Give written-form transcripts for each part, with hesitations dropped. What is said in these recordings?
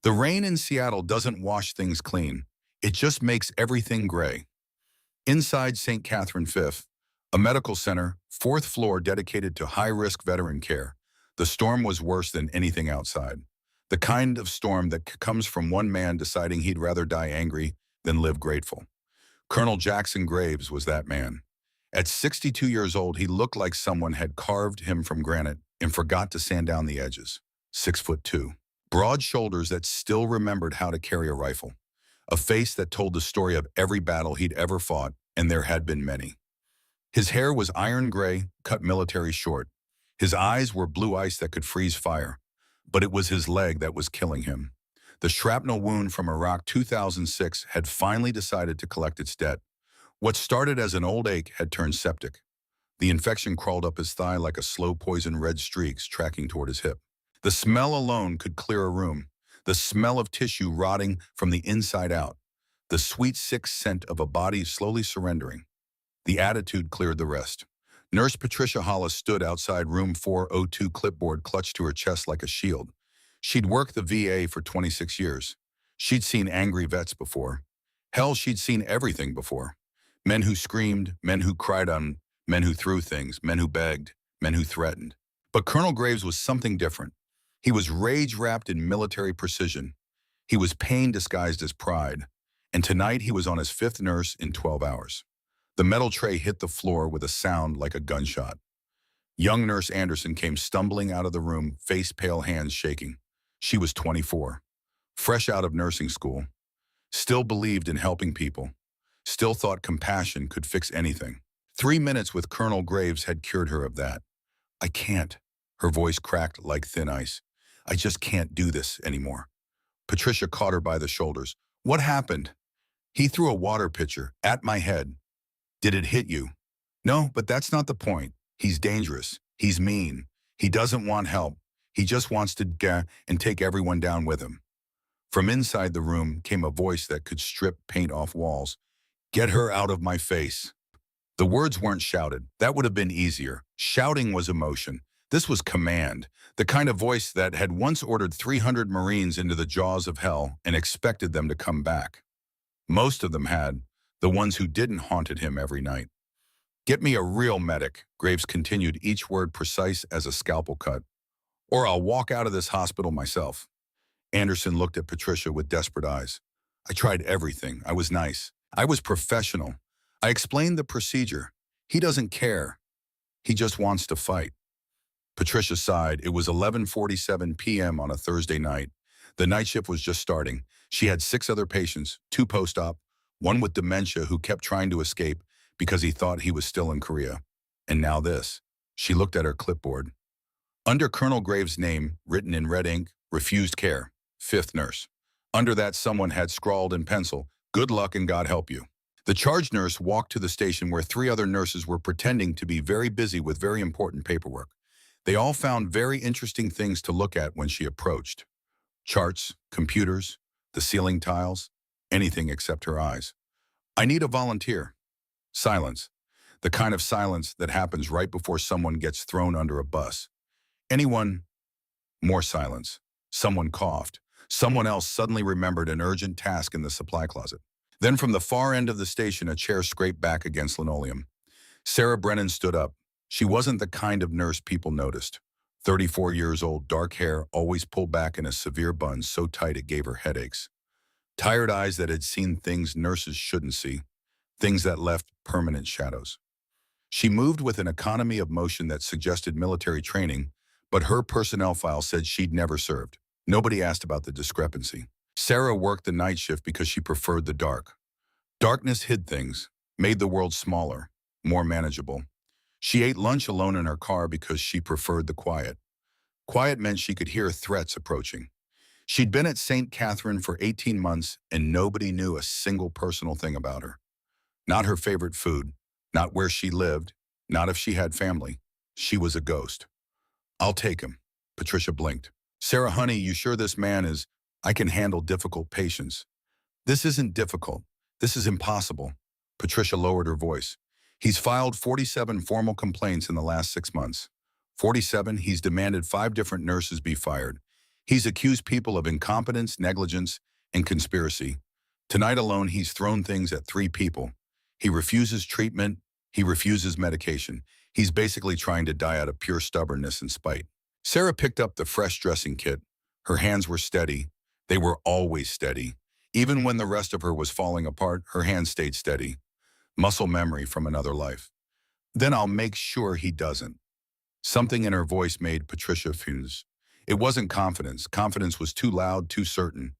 The rain in Seattle doesn't wash things clean. It just makes everything gray. Inside St. Catherine Fifth, a medical center, fourth floor dedicated to high-risk veteran care, the storm was worse than anything outside. The kind of storm that comes from one man deciding he'd rather die angry than live grateful. Colonel Jackson Graves was that man. At 62 years old, he looked like someone had carved him from granite and forgot to sand down the edges. 6'2". Broad shoulders that still remembered how to carry a rifle. A face that told the story of every battle he'd ever fought, and there had been many. His hair was iron gray, cut military short. His eyes were blue ice that could freeze fire. But it was his leg that was killing him. The shrapnel wound from Iraq 2006 had finally decided to collect its debt. What started as an old ache had turned septic. The infection crawled up his thigh like a slow poison red streaks tracking toward his hip. The smell alone could clear a room. The smell of tissue rotting from the inside out. The sweet, sick scent of a body slowly surrendering. The attitude cleared the rest. Nurse Patricia Hollis stood outside room 402, clipboard clutched to her chest like a shield. She'd worked the VA for 26 years. She'd seen angry vets before. Hell, she'd seen everything before. Men who screamed, men who cried on, men who threw things, men who begged, men who threatened. But Colonel Graves was something different. He was rage-wrapped in military precision. He was pain disguised as pride. And tonight he was on his fifth nurse in 12 hours. The metal tray hit the floor with a sound like a gunshot. Young Nurse Anderson came stumbling out of the room, face-pale, hands shaking. She was 24, fresh out of nursing school, still believed in helping people, still thought compassion could fix anything. 3 minutes with Colonel Graves had cured her of that. I can't. Her voice cracked like thin ice. I just can't do this anymore. Patricia caught her by the shoulders. What happened? He threw a water pitcher at my head. Did it hit you? No, but that's not the point. He's dangerous. He's mean. He doesn't want help. He just wants to get and take everyone down with him. From inside the room came a voice that could strip paint off walls. Get her out of my face. The words weren't shouted. That would have been easier. Shouting was emotion. This was command, the kind of voice that had once ordered 300 Marines into the jaws of hell and expected them to come back. Most of them had. The ones who didn't haunted him every night. Get me a real medic, Graves continued, each word precise as a scalpel cut. Or I'll walk out of this hospital myself. Anderson looked at Patricia with desperate eyes. I tried everything. I was nice. I was professional. I explained the procedure. He doesn't care. He just wants to fight. Patricia sighed. It was 11:47 p.m. on a Thursday night. The night shift was just starting. She had 6 other patients, 2 post-op, one with dementia who kept trying to escape because he thought he was still in Korea. And now this. She looked at her clipboard. Under Colonel Graves' name, written in red ink, refused care, 5th nurse. Under that, someone had scrawled in pencil, good luck and God help you. The charge nurse walked to the station where 3 other nurses were pretending to be very busy with very important paperwork. They all found very interesting things to look at when she approached. Charts, computers, the ceiling tiles, anything except her eyes. I need a volunteer. Silence. The kind of silence that happens right before someone gets thrown under a bus. Anyone? More silence. Someone coughed. Someone else suddenly remembered an urgent task in the supply closet. Then from the far end of the station, a chair scraped back against linoleum. Sarah Brennan stood up. She wasn't the kind of nurse people noticed. 34 years old, dark hair, always pulled back in a severe bun so tight it gave her headaches. Tired eyes that had seen things nurses shouldn't see, things that left permanent shadows. She moved with an economy of motion that suggested military training, but her personnel file said she'd never served. Nobody asked about the discrepancy. Sarah worked the night shift because she preferred the dark. Darkness hid things, made the world smaller, more manageable. She ate lunch alone in her car because she preferred the quiet. Quiet meant she could hear threats approaching. She'd been at St. Catherine for 18 months and nobody knew a single personal thing about her. Not her favorite food, not where she lived, not if she had family. She was a ghost. I'll take him. Patricia blinked. Sarah, honey, you sure this man is... I can handle difficult patients. This isn't difficult. This is impossible. Patricia lowered her voice. He's filed 47 formal complaints in the last 6 months. 47, he's demanded 5 different nurses be fired. He's accused people of incompetence, negligence, and conspiracy. Tonight alone, he's thrown things at 3 people. He refuses treatment. He refuses medication. He's basically trying to die out of pure stubbornness and spite. Sarah picked up the fresh dressing kit. Her hands were steady. They were always steady. Even when the rest of her was falling apart, her hands stayed steady. Muscle memory from another life. Then I'll make sure he doesn't. Something in her voice made Patricia fuse. It wasn't confidence. Confidence was too loud, too certain.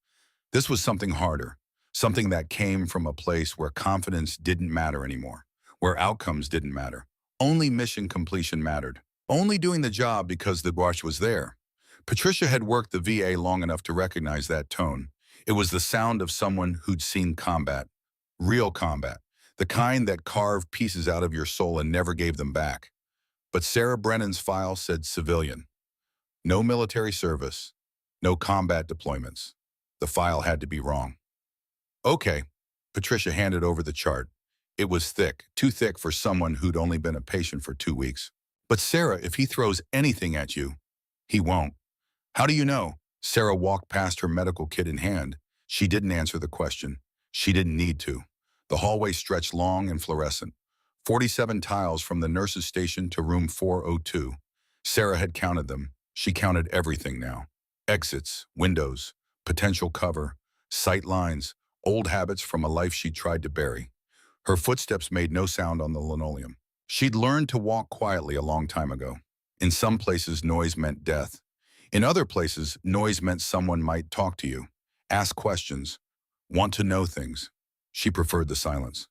This was something harder. Something that came from a place where confidence didn't matter anymore. Where outcomes didn't matter. Only mission completion mattered. Only doing the job because the watch was there. Patricia had worked the VA long enough to recognize that tone. It was the sound of someone who'd seen combat. Real combat. The kind that carved pieces out of your soul and never gave them back. But Sarah Brennan's file said civilian. No military service. No combat deployments. The file had to be wrong. Okay. Patricia handed over the chart. It was thick, too thick for someone who'd only been a patient for 2 weeks. But Sarah, if he throws anything at you, he won't. How do you know? Sarah walked past her medical kit in hand. She didn't answer the question. She didn't need to. The hallway stretched long and fluorescent. 47 tiles from the nurse's station to room 402. Sarah had counted them. She counted everything now. Exits, windows, potential cover, sight lines, old habits from a life she'd tried to bury. Her footsteps made no sound on the linoleum. She'd learned to walk quietly a long time ago. In some places, noise meant death. In other places, noise meant someone might talk to you, ask questions, want to know things. She preferred the silence.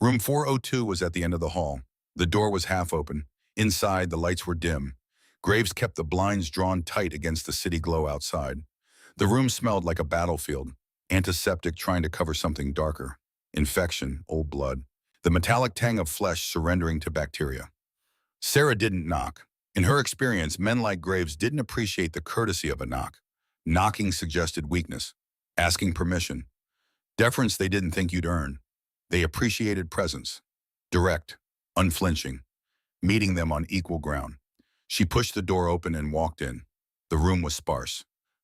Room 402 was at the end of the hall. The door was half open. Inside, the lights were dim. Graves kept the blinds drawn tight against the city glow outside. The room smelled like a battlefield, antiseptic trying to cover something darker. Infection, old blood. The metallic tang of flesh surrendering to bacteria. Sarah didn't knock. In her experience, men like Graves didn't appreciate the courtesy of a knock. Knocking suggested weakness, asking permission. Deference they didn't think you'd earn. They appreciated presence. Direct, unflinching, meeting them on equal ground. She pushed the door open and walked in. The room was sparse.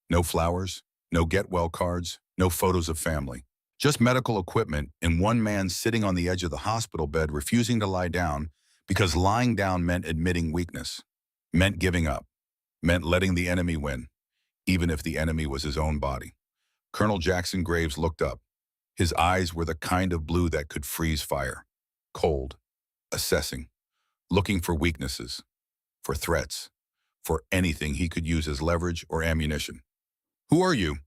No flowers, no get-well cards, no photos of family. Just medical equipment and one man sitting on the edge of the hospital bed refusing to lie down because lying down meant admitting weakness, meant giving up, meant letting the enemy win, even if the enemy was his own body. Colonel Jackson Graves looked up. His eyes were the kind of blue that could freeze fire. Cold, assessing, looking for weaknesses, for threats, for anything he could use as leverage or ammunition. Who are you?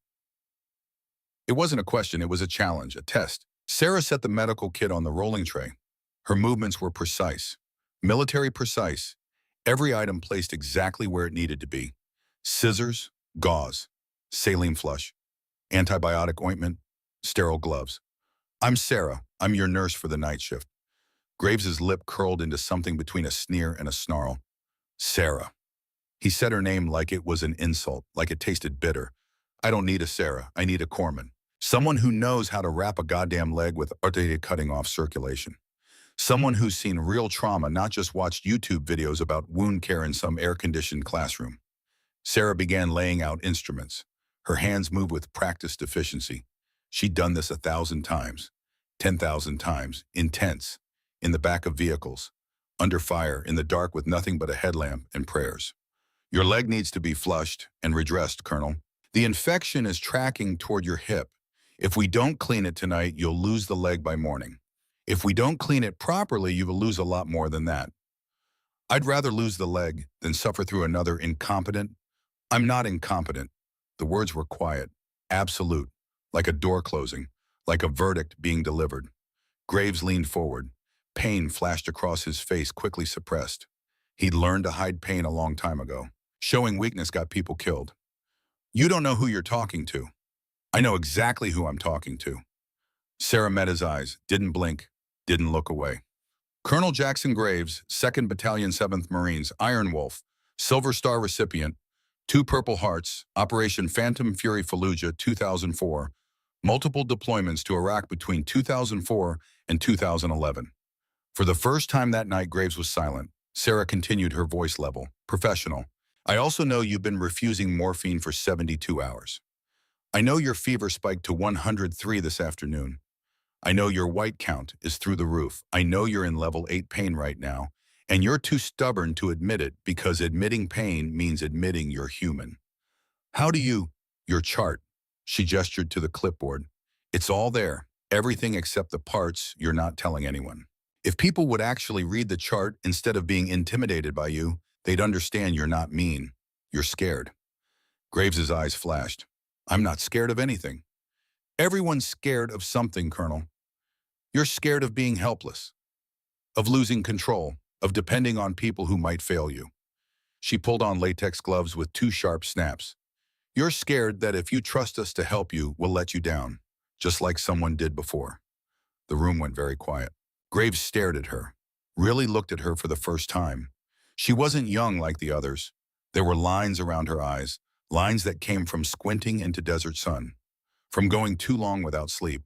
It wasn't a question, it was a challenge, a test. Sarah set the medical kit on the rolling tray. Her movements were precise, military precise, every item placed exactly where it needed to be. Scissors, gauze, saline flush, antibiotic ointment, sterile gloves. I'm Sarah. I'm your nurse for the night shift. Graves's lip curled into something between a sneer and a snarl. Sarah. He said her name like it was an insult, like it tasted bitter. I don't need a Sarah. I need a corpsman. Someone who knows how to wrap a goddamn leg with articulated cutting off circulation. Someone who's seen real trauma, not just watched YouTube videos about wound care in some air-conditioned classroom. Sarah began laying out instruments. Her hands moved with practiced efficiency. She'd done this 1,000 times, 10,000 times, intense, in the back of vehicles, under fire, in the dark with nothing but a headlamp and prayers. Your leg needs to be flushed and redressed, Colonel. The infection is tracking toward your hip. If we don't clean it tonight, you'll lose the leg by morning. If we don't clean it properly, you will lose a lot more than that. I'd rather lose the leg than suffer through another incompetent. I'm not incompetent. The words were quiet, absolute, like a door closing, like a verdict being delivered. Graves leaned forward. Pain flashed across his face, quickly suppressed. He'd learned to hide pain a long time ago. Showing weakness got people killed. You don't know who you're talking to. I know exactly who I'm talking to. Sarah met his eyes, didn't blink, didn't look away. Colonel Jackson Graves, 2nd Battalion 7th Marines, Iron Wolf, Silver Star recipient, 2 Purple Hearts, Operation Phantom Fury Fallujah 2004, multiple deployments to Iraq between 2004 and 2011. For the first time that night, Graves was silent. Sarah continued, her voice level, professional. I also know you've been refusing morphine for 72 hours. I know your fever spiked to 103 this afternoon. I know your white count is through the roof. I know you're in level 8 pain right now, and you're too stubborn to admit it because admitting pain means admitting you're human. How do you, your chart? She gestured to the clipboard. It's all there, everything except the parts you're not telling anyone. If people would actually read the chart instead of being intimidated by you, they'd understand you're not mean. You're scared. Graves's eyes flashed. I'm not scared of anything. Everyone's scared of something, Colonel. You're scared of being helpless, of losing control, of depending on people who might fail you. She pulled on latex gloves with two sharp snaps. You're scared that if you trust us to help you, we'll let you down, just like someone did before. The room went very quiet. Graves stared at her, really looked at her for the first time. She wasn't young like the others. There were lines around her eyes, lines that came from squinting into desert sun, from going too long without sleep,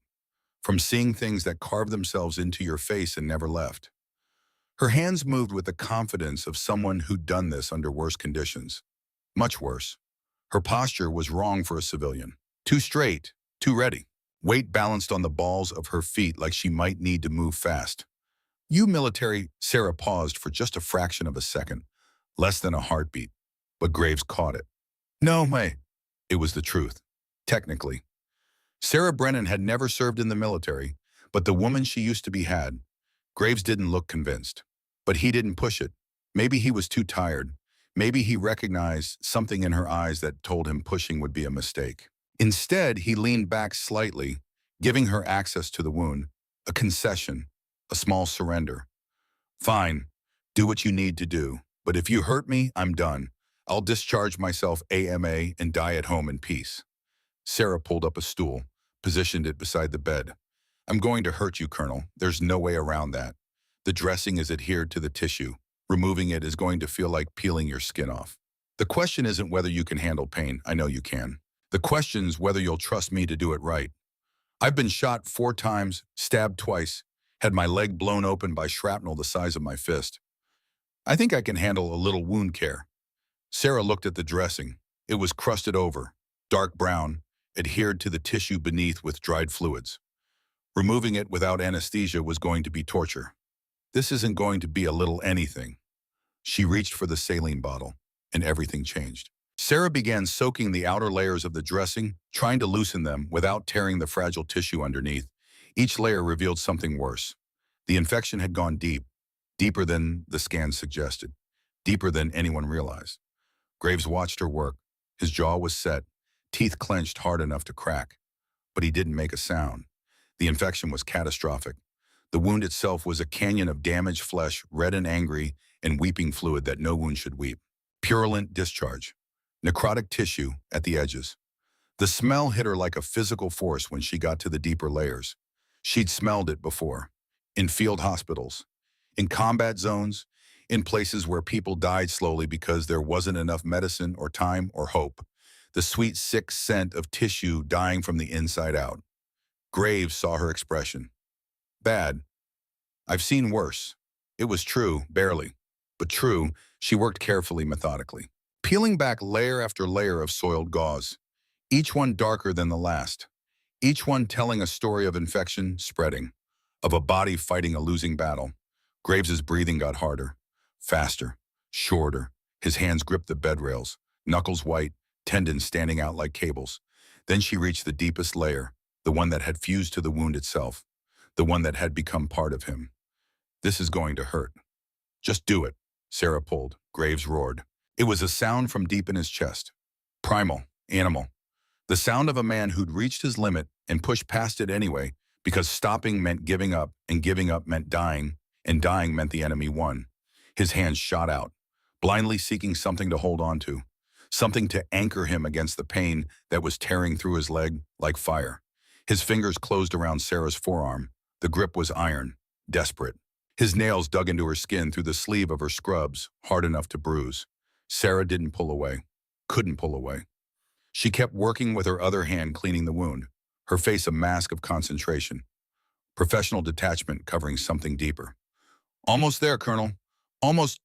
from seeing things that carved themselves into your face and never left. Her hands moved with the confidence of someone who'd done this under worse conditions. Much worse. Her posture was wrong for a civilian. Too straight, too ready. Weight balanced on the balls of her feet like she might need to move fast. You military, Sarah paused for just a fraction of a second, less than a heartbeat, but Graves caught it. No, May. It was the truth. Technically. Sarah Brennan had never served in the military, but the woman she used to be had. Graves didn't look convinced. But he didn't push it. Maybe he was too tired. Maybe he recognized something in her eyes that told him pushing would be a mistake. Instead, he leaned back slightly, giving her access to the wound, a concession, a small surrender. Fine, do what you need to do, but if you hurt me, I'm done. I'll discharge myself AMA and die at home in peace. Sarah pulled up a stool, positioned it beside the bed. I'm going to hurt you, Colonel. There's no way around that. The dressing is adhered to the tissue. Removing it is going to feel like peeling your skin off. The question isn't whether you can handle pain. I know you can. The question's whether you'll trust me to do it right. I've been shot 4 times, stabbed twice, had my leg blown open by shrapnel the size of my fist. I think I can handle a little wound care. Sarah looked at the dressing. It was crusted over, dark brown, adhered to the tissue beneath with dried fluids. Removing it without anesthesia was going to be torture. This isn't going to be a little anything. She reached for the saline bottle, and everything changed. Sarah began soaking the outer layers of the dressing, trying to loosen them without tearing the fragile tissue underneath. Each layer revealed something worse. The infection had gone deep, deeper than the scans suggested, deeper than anyone realized. Graves watched her work. His jaw was set, teeth clenched hard enough to crack. But he didn't make a sound. The infection was catastrophic. The wound itself was a canyon of damaged flesh, red and angry, and weeping fluid that no wound should weep. Purulent discharge. Necrotic tissue at the edges. The smell hit her like a physical force when she got to the deeper layers. She'd smelled it before. In field hospitals. In combat zones. In places where people died slowly because there wasn't enough medicine or time or hope. The sweet, sick scent of tissue dying from the inside out. Graves saw her expression. Bad. I've seen worse. It was true, barely. But true, she worked carefully, methodically. Peeling back layer after layer of soiled gauze. Each one darker than the last. Each one telling a story of infection spreading. Of a body fighting a losing battle. Graves's breathing got harder. Faster. Shorter. His hands gripped the bed rails. Knuckles white, tendons standing out like cables. Then she reached the deepest layer. The one that had fused to the wound itself. The one that had become part of him. This is going to hurt. Just do it, Sarah pulled. Graves roared. It was a sound from deep in his chest. Primal, animal. The sound of a man who'd reached his limit and pushed past it anyway, because stopping meant giving up, and giving up meant dying, and dying meant the enemy won. His hands shot out, blindly seeking something to hold on to, something to anchor him against the pain that was tearing through his leg like fire. His fingers closed around Sarah's forearm. The grip was iron, desperate. His nails dug into her skin through the sleeve of her scrubs, hard enough to bruise. Sarah didn't pull away, couldn't pull away. She kept working with her other hand cleaning the wound, her face a mask of concentration. Professional detachment covering something deeper. Almost there, Colonel. Almost.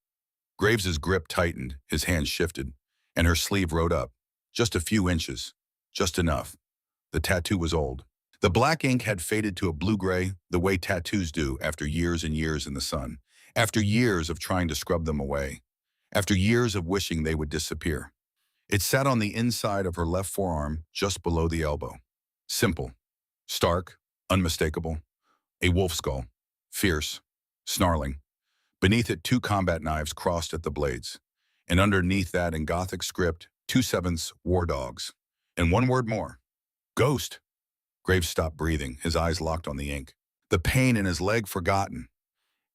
Graves's grip tightened, his hands shifted. and her sleeve rode up. Just a few inches. Just enough. The tattoo was old. The black ink had faded to a blue-gray, the way tattoos do after years and years in the sun, after years of trying to scrub them away, after years of wishing they would disappear. It sat on the inside of her left forearm, just below the elbow. Simple, stark, unmistakable. A wolf skull. Fierce, snarling. Beneath it, 2 combat knives crossed at the blades. And underneath that, in Gothic script, 2/7 war dogs. And one word more. Ghost. Graves stopped breathing, his eyes locked on the ink. The pain in his leg forgotten.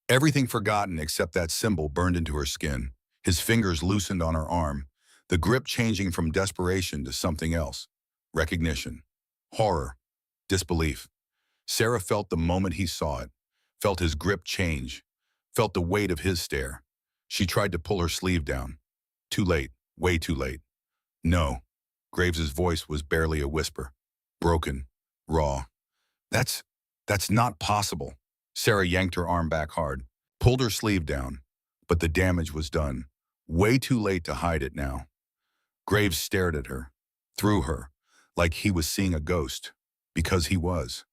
Everything forgotten except that symbol burned into her skin. His fingers loosened on her arm, the grip changing from desperation to something else. Recognition. Horror. Disbelief. Sarah felt the moment he saw it, felt his grip change, felt the weight of his stare. She tried to pull her sleeve down. Too late. Way too late. No. Graves's voice was barely a whisper. Broken. Raw. That's not possible. Sarah yanked her arm back hard, pulled her sleeve down, but the damage was done. Way too late to hide it now. Graves stared at her, through her, like he was seeing a ghost, because he was.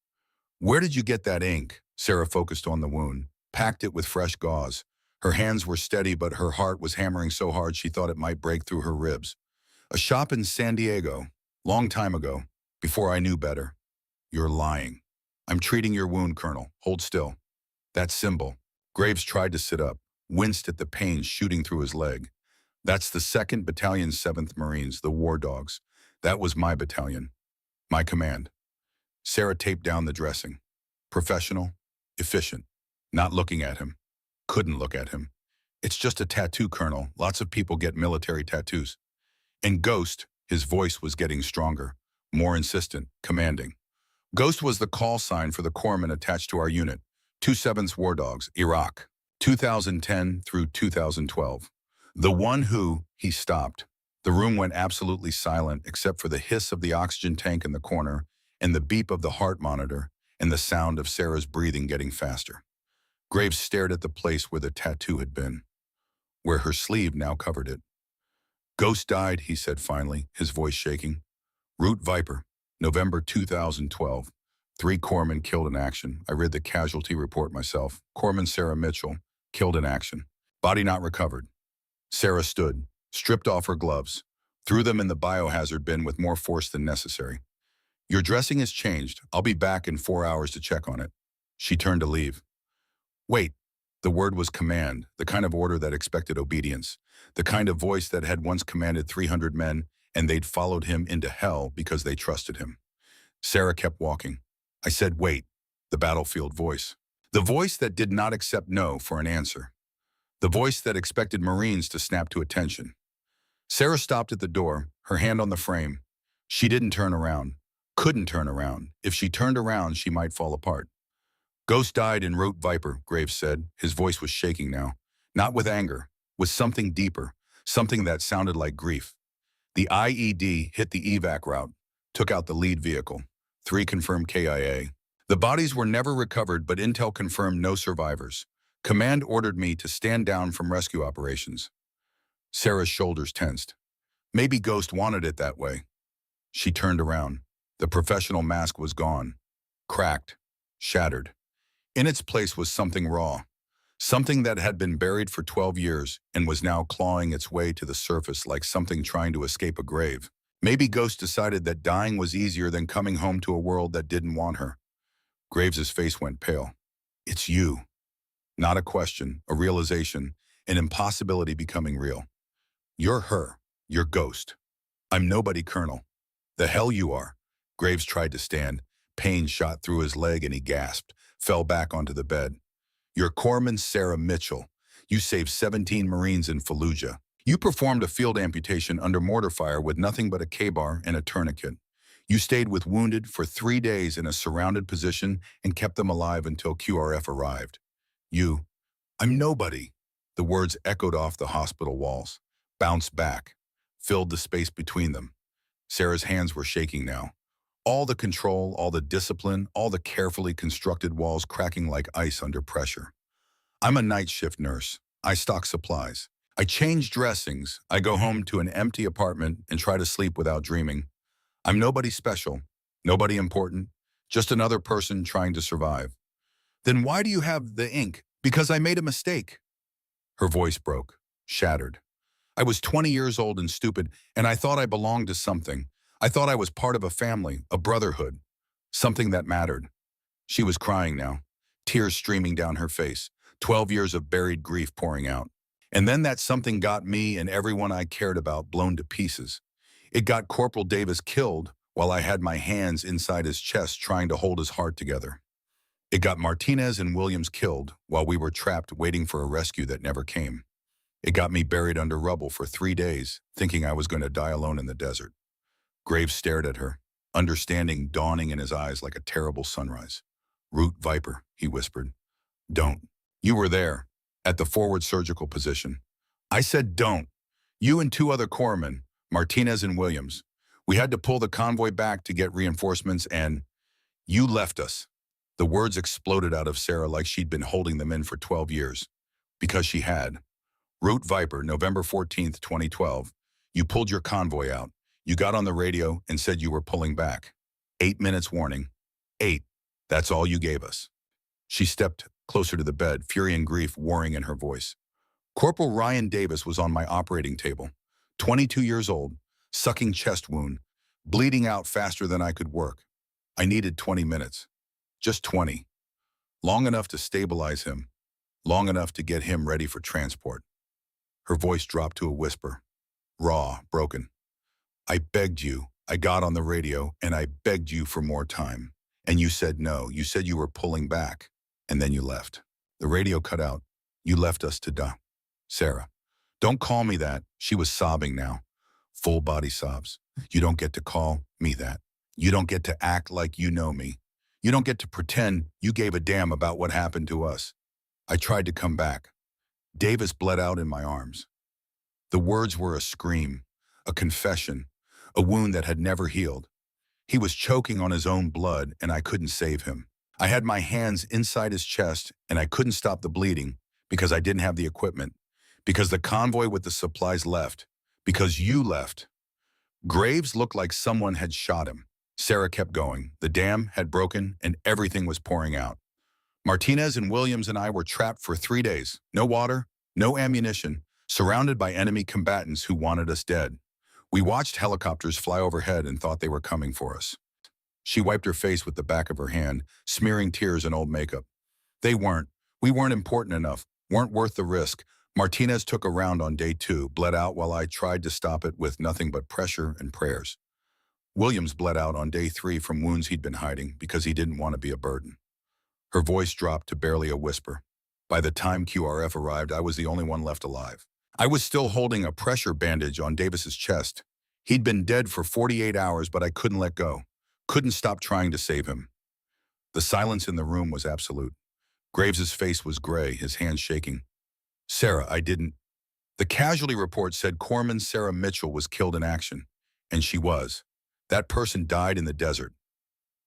Where did you get that ink? Sarah focused on the wound, packed it with fresh gauze. Her hands were steady, but her heart was hammering so hard she thought it might break through her ribs. A shop in San Diego, long time ago, before I knew better. You're lying. I'm treating your wound, Colonel. Hold still. That symbol. Graves tried to sit up, winced at the pain shooting through his leg. That's the 2nd Battalion 7th Marines, the War Dogs. That was my battalion. My command. Sarah taped down the dressing. Professional, efficient, not looking at him. Couldn't look at him. It's just a tattoo, Colonel. Lots of people get military tattoos. And Ghost, his voice was getting stronger, more insistent, commanding. Ghost was the call sign for the corpsmen attached to our unit, 2/7 War Dogs, Iraq, 2010 through 2012. The one who, he stopped. The room went absolutely silent except for the hiss of the oxygen tank in the corner and the beep of the heart monitor and the sound of Sarah's breathing getting faster. Graves stared at the place where the tattoo had been, where her sleeve now covered it. Ghost died, he said finally, his voice shaking. Root Viper, November 2012. 3 corpsmen killed in action. I read the casualty report myself. Corpsman Sarah Mitchell, killed in action. Body not recovered. Sarah stood, stripped off her gloves, threw them in the biohazard bin with more force than necessary. Your dressing has changed. I'll be back in 4 hours to check on it. She turned to leave. Wait. The word was command, the kind of order that expected obedience, the kind of voice that had once commanded 300 men, and they'd followed him into hell because they trusted him. Sarah kept walking. I said, wait, the battlefield voice. The voice that did not accept no for an answer. The voice that expected Marines to snap to attention. Sarah stopped at the door, her hand on the frame. She didn't turn around, couldn't turn around. If she turned around, she might fall apart. Ghost died in Root Viper, Graves said. His voice was shaking now. Not with anger, with something deeper, something that sounded like grief. The IED hit the evac route, took out the lead vehicle. 3 confirmed KIA. The bodies were never recovered, but intel confirmed no survivors. Command ordered me to stand down from rescue operations. Sarah's shoulders tensed. Maybe Ghost wanted it that way. She turned around. The professional mask was gone. Cracked. Shattered. In its place was something raw. Something that had been buried for 12 years and was now clawing its way to the surface like something trying to escape a grave. Maybe Ghost decided that dying was easier than coming home to a world that didn't want her. Graves's face went pale. It's you. Not a question, a realization, an impossibility becoming real. You're her. You're Ghost. I'm nobody, Colonel. The hell you are. Graves tried to stand. Pain shot through his leg and he gasped, fell back onto the bed. You're Corpsman Sarah Mitchell. You saved 17 Marines in Fallujah. You performed a field amputation under mortar fire with nothing but a K-bar and a tourniquet. You stayed with wounded for 3 days in a surrounded position and kept them alive until QRF arrived. I'm nobody. The words echoed off the hospital walls, bounced back, filled the space between them. Sarah's hands were shaking now. All the control, all the discipline, all the carefully constructed walls cracking like ice under pressure. I'm a night shift nurse. I stock supplies. I change dressings. I go home to an empty apartment and try to sleep without dreaming. I'm nobody special, nobody important, just another person trying to survive. Then why do you have the ink? Because I made a mistake. Her voice broke, shattered. I was 20 years old and stupid, and I thought I belonged to something. I thought I was part of a family, a brotherhood, something that mattered. She was crying now, tears streaming down her face, 12 years of buried grief pouring out. And then that something got me and everyone I cared about blown to pieces. It got Corporal Davis killed while I had my hands inside his chest trying to hold his heart together. It got Martinez and Williams killed while we were trapped waiting for a rescue that never came. It got me buried under rubble for 3 days, thinking I was going to die alone in the desert. Graves stared at her, understanding dawning in his eyes like a terrible sunrise. "Root Viper," he whispered. "Don't. You were there, at the forward surgical position. I said don't. You and 2 other corpsmen, Martinez and Williams. We had to pull the convoy back to get reinforcements and you left us." The words exploded out of Sarah like she'd been holding them in for 12 years. Because she had. "Root Viper, November 14th, 2012. You pulled your convoy out. You got on the radio and said you were pulling back. 8 minutes warning. 8. That's all you gave us." She stepped closer to the bed, fury and grief warring in her voice. "Corporal Ryan Davis was on my operating table. 22 years old, sucking chest wound, bleeding out faster than I could work. I needed 20 minutes. Just 20. Long enough to stabilize him. Long enough to get him ready for transport." Her voice dropped to a whisper, raw, broken. "I begged you. I got on the radio, and I begged you for more time. And you said no. You said you were pulling back. And then you left. The radio cut out. You left us to die." "Sarah, don't call me that." She was sobbing now. Full body sobs. "You don't get to call me that. You don't get to act like you know me. You don't get to pretend you gave a damn about what happened to us. I tried to come back." Davis bled out in my arms. The words were a scream, a confession, a wound that had never healed. He was choking on his own blood, and I couldn't save him. I had my hands inside his chest, and I couldn't stop the bleeding because I didn't have the equipment, because the convoy with the supplies left, because you left. Graves looked like someone had shot him. Sarah kept going. The dam had broken, and everything was pouring out. Martinez and Williams and I were trapped for 3 days. No water, no ammunition, surrounded by enemy combatants who wanted us dead. We watched helicopters fly overhead and thought they were coming for us. She wiped her face with the back of her hand, smearing tears and old makeup. "They weren't. We weren't important enough, weren't worth the risk." Martinez took a round on day 2, bled out while I tried to stop it with nothing but pressure and prayers. Williams bled out on day 3 from wounds he'd been hiding because he didn't want to be a burden. Her voice dropped to barely a whisper. By the time QRF arrived, I was the only one left alive. I was still holding a pressure bandage on Davis's chest. He'd been dead for 48 hours, but I couldn't let go. Couldn't stop trying to save him. The silence in the room was absolute. Graves's face was gray, his hands shaking. "Sarah, I didn't." The casualty report said Corpsman Sarah Mitchell was killed in action, and she was. That person died in the desert.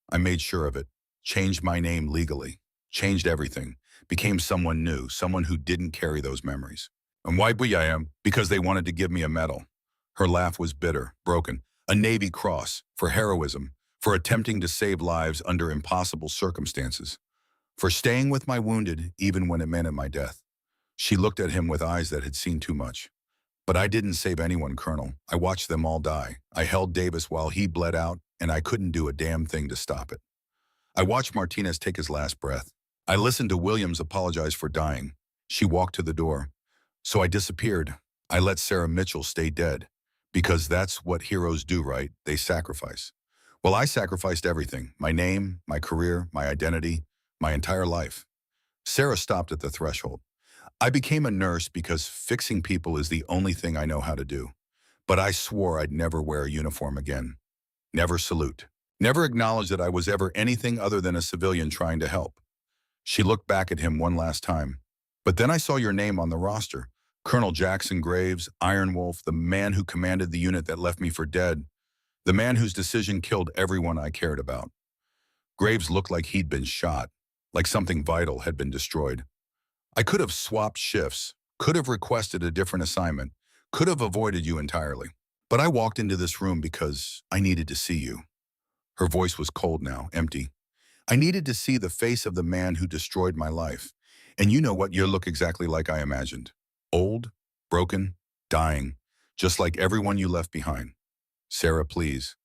I made sure of it, changed my name legally, changed everything, became someone new, someone who didn't carry those memories. "And why be I am? Because they wanted to give me a medal." Her laugh was bitter, broken. "A Navy Cross, for heroism, for attempting to save lives under impossible circumstances, for staying with my wounded even when it meant my death." She looked at him with eyes that had seen too much. "But I didn't save anyone, Colonel. I watched them all die. I held Davis while he bled out, and I couldn't do a damn thing to stop it. I watched Martinez take his last breath. I listened to Williams apologize for dying. She walked to the door. So I disappeared. I let Sarah Mitchell stay dead. Because that's what heroes do, right? They sacrifice. Well, I sacrificed everything. My name, my career, my identity, my entire life." Sarah stopped at the threshold. "I became a nurse because fixing people is the only thing I know how to do. But I swore I'd never wear a uniform again. Never salute. Never acknowledge that I was ever anything other than a civilian trying to help." She looked back at him one last time. "But then I saw your name on the roster. Colonel Jackson Graves, Iron Wolf, the man who commanded the unit that left me for dead. The man whose decision killed everyone I cared about." Graves looked like he'd been shot, like something vital had been destroyed. "I could have swapped shifts. could have requested a different assignment, could have avoided you entirely. But I walked into this room because I needed to see you. Her voice was cold now, empty. I needed to see the face of the man who destroyed my life. And you know what? You look exactly like I imagined. Old, broken, dying, just like everyone you left behind. Sarah, please.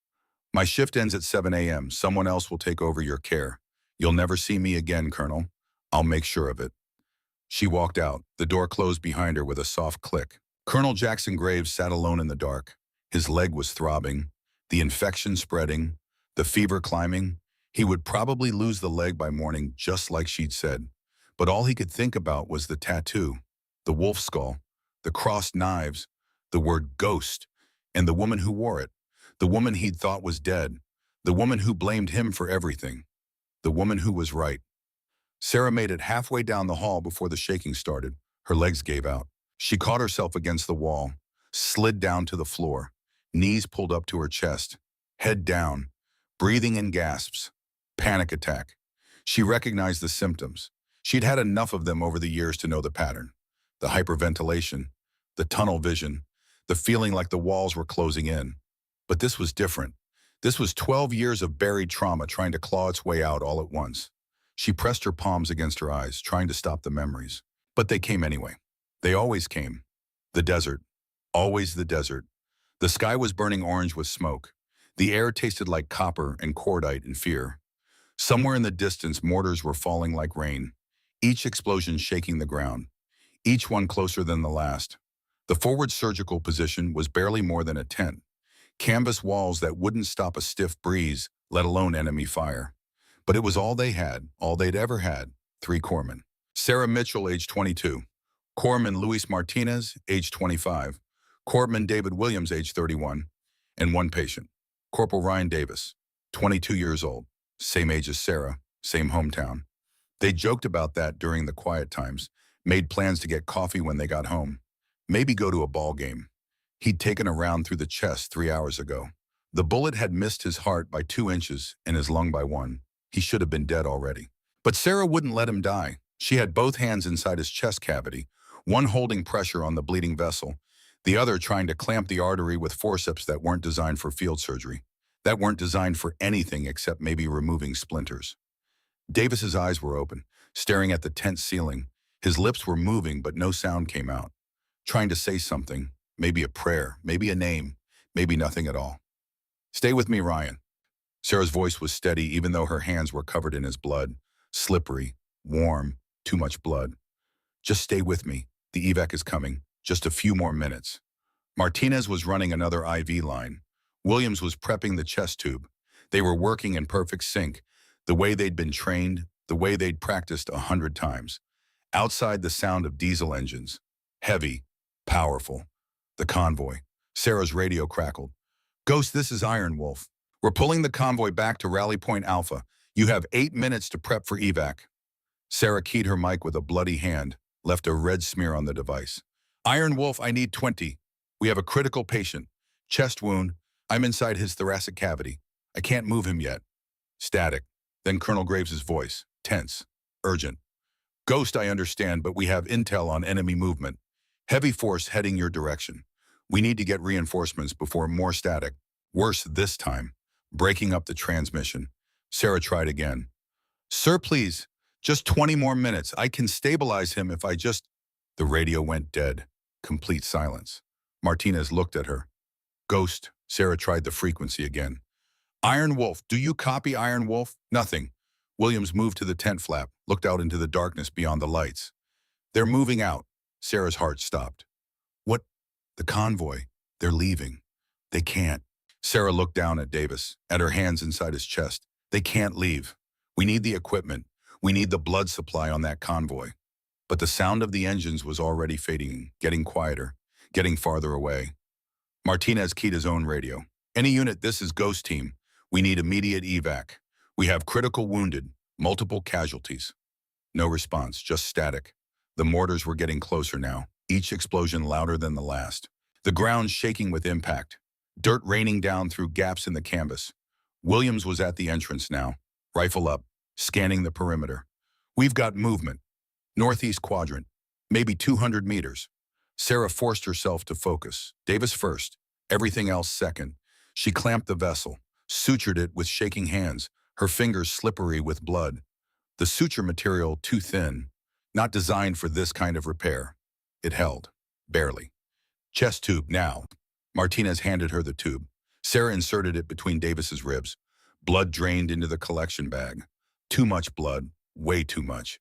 My shift ends at 7 a.m. Someone else will take over your care. You'll never see me again, Colonel. I'll make sure of it. She walked out. The door closed behind her with a soft click. Colonel Jackson Graves sat alone in the dark. His leg was throbbing, the infection spreading, the fever climbing. He would probably lose the leg by morning, just like she'd said. But all he could think about was the tattoo, the wolf skull, the crossed knives, the word ghost, and the woman who wore it, the woman he'd thought was dead, the woman who blamed him for everything, the woman who was right. Sarah made it halfway down the hall before the shaking started. Her legs gave out. She caught herself against the wall, slid down to the floor, knees pulled up to her chest, head down, breathing in gasps. Panic attack. She recognized the symptoms. She'd had enough of them over the years to know the pattern. The hyperventilation, the tunnel vision, the feeling like the walls were closing in. But this was different. This was 12 years of buried trauma trying to claw its way out all at once. She pressed her palms against her eyes, trying to stop the memories. But they came anyway. They always came. The desert. Always the desert. The sky was burning orange with smoke. The air tasted like copper and cordite in fear. Somewhere in the distance, mortars were falling like rain, each explosion shaking the ground, each one closer than the last. The forward surgical position was barely more than a tent. Canvas walls that wouldn't stop a stiff breeze, let alone enemy fire. But it was all they had, all they'd ever had, 3 corpsmen. Sarah Mitchell, age 22. Corpsman Luis Martinez, age 25. Corpsman David Williams, age 31. And 1 patient, Corporal Ryan Davis, 22 years old, same age as Sarah, same hometown. They joked about that during the quiet times, made plans to get coffee when they got home, maybe go to a ball game. He'd taken a round through the chest 3 hours ago. The bullet had missed his heart by 2 inches and his lung by 1. He should have been dead already. But Sarah wouldn't let him die. She had both hands inside his chest cavity, one holding pressure on the bleeding vessel, the other trying to clamp the artery with forceps that weren't designed for field surgery, that weren't designed for anything except maybe removing splinters. Davis's eyes were open, staring at the tent ceiling. His lips were moving, but no sound came out. Trying to say something, maybe a prayer, maybe a name, maybe nothing at all. "Stay with me, Ryan." Sarah's voice was steady even though her hands were covered in his blood, slippery, warm, too much blood. "Just stay with me. The evac is coming. Just a few more minutes." Martinez was running another IV line. Williams was prepping the chest tube. They were working in perfect sync, the way they'd been trained, the way they'd practiced 100 times. Outside, the sound of diesel engines. Heavy, powerful. The convoy. Sarah's radio crackled. "Ghost, this is Iron Wolf. We're pulling the convoy back to Rally Point Alpha. You have 8 minutes to prep for evac." Sarah keyed her mic with a bloody hand, left a red smear on the device. "Iron Wolf, I need 20. We have a critical patient. Chest wound. I'm inside his thoracic cavity. I can't move him yet." Static. Then Colonel Graves' voice, tense, urgent. "Ghost, I understand, but we have intel on enemy movement. Heavy force heading your direction. We need to get reinforcements before more static. Worse this time. Breaking up the transmission." Sarah tried again. "Sir, please. Just 20 more minutes. I can stabilize him if I just..." The radio went dead. Complete silence. Martinez looked at her. "Ghost." Sarah tried the frequency again. "Iron Wolf. Do you copy, Iron Wolf?" Nothing. Williams moved to the tent flap, looked out into the darkness beyond the lights. "They're moving out." Sarah's heart stopped. "What?" "The convoy. They're leaving. They can't." Sarah looked down at Davis, at her hands inside his chest. "They can't leave. We need the equipment. We need the blood supply on that convoy." But the sound of the engines was already fading, getting quieter, getting farther away. Martinez keyed his own radio. "Any unit, this is Ghost Team. We need immediate evac. We have critical wounded, multiple casualties." No response, just static. The mortars were getting closer now, each explosion louder than the last. The ground shaking with impact, dirt raining down through gaps in the canvas. Williams was at the entrance now, rifle up, scanning the perimeter. "We've got movement. Northeast quadrant. maybe 200 meters. Sarah forced herself to focus. Davis first, everything else second. She clamped the vessel, sutured it with shaking hands, her fingers slippery with blood. The suture material too thin, not designed for this kind of repair. It held, barely. Chest tube now. Martinez handed her the tube. Sarah inserted it between Davis's ribs. Blood drained into the collection bag. Too much blood, way too much.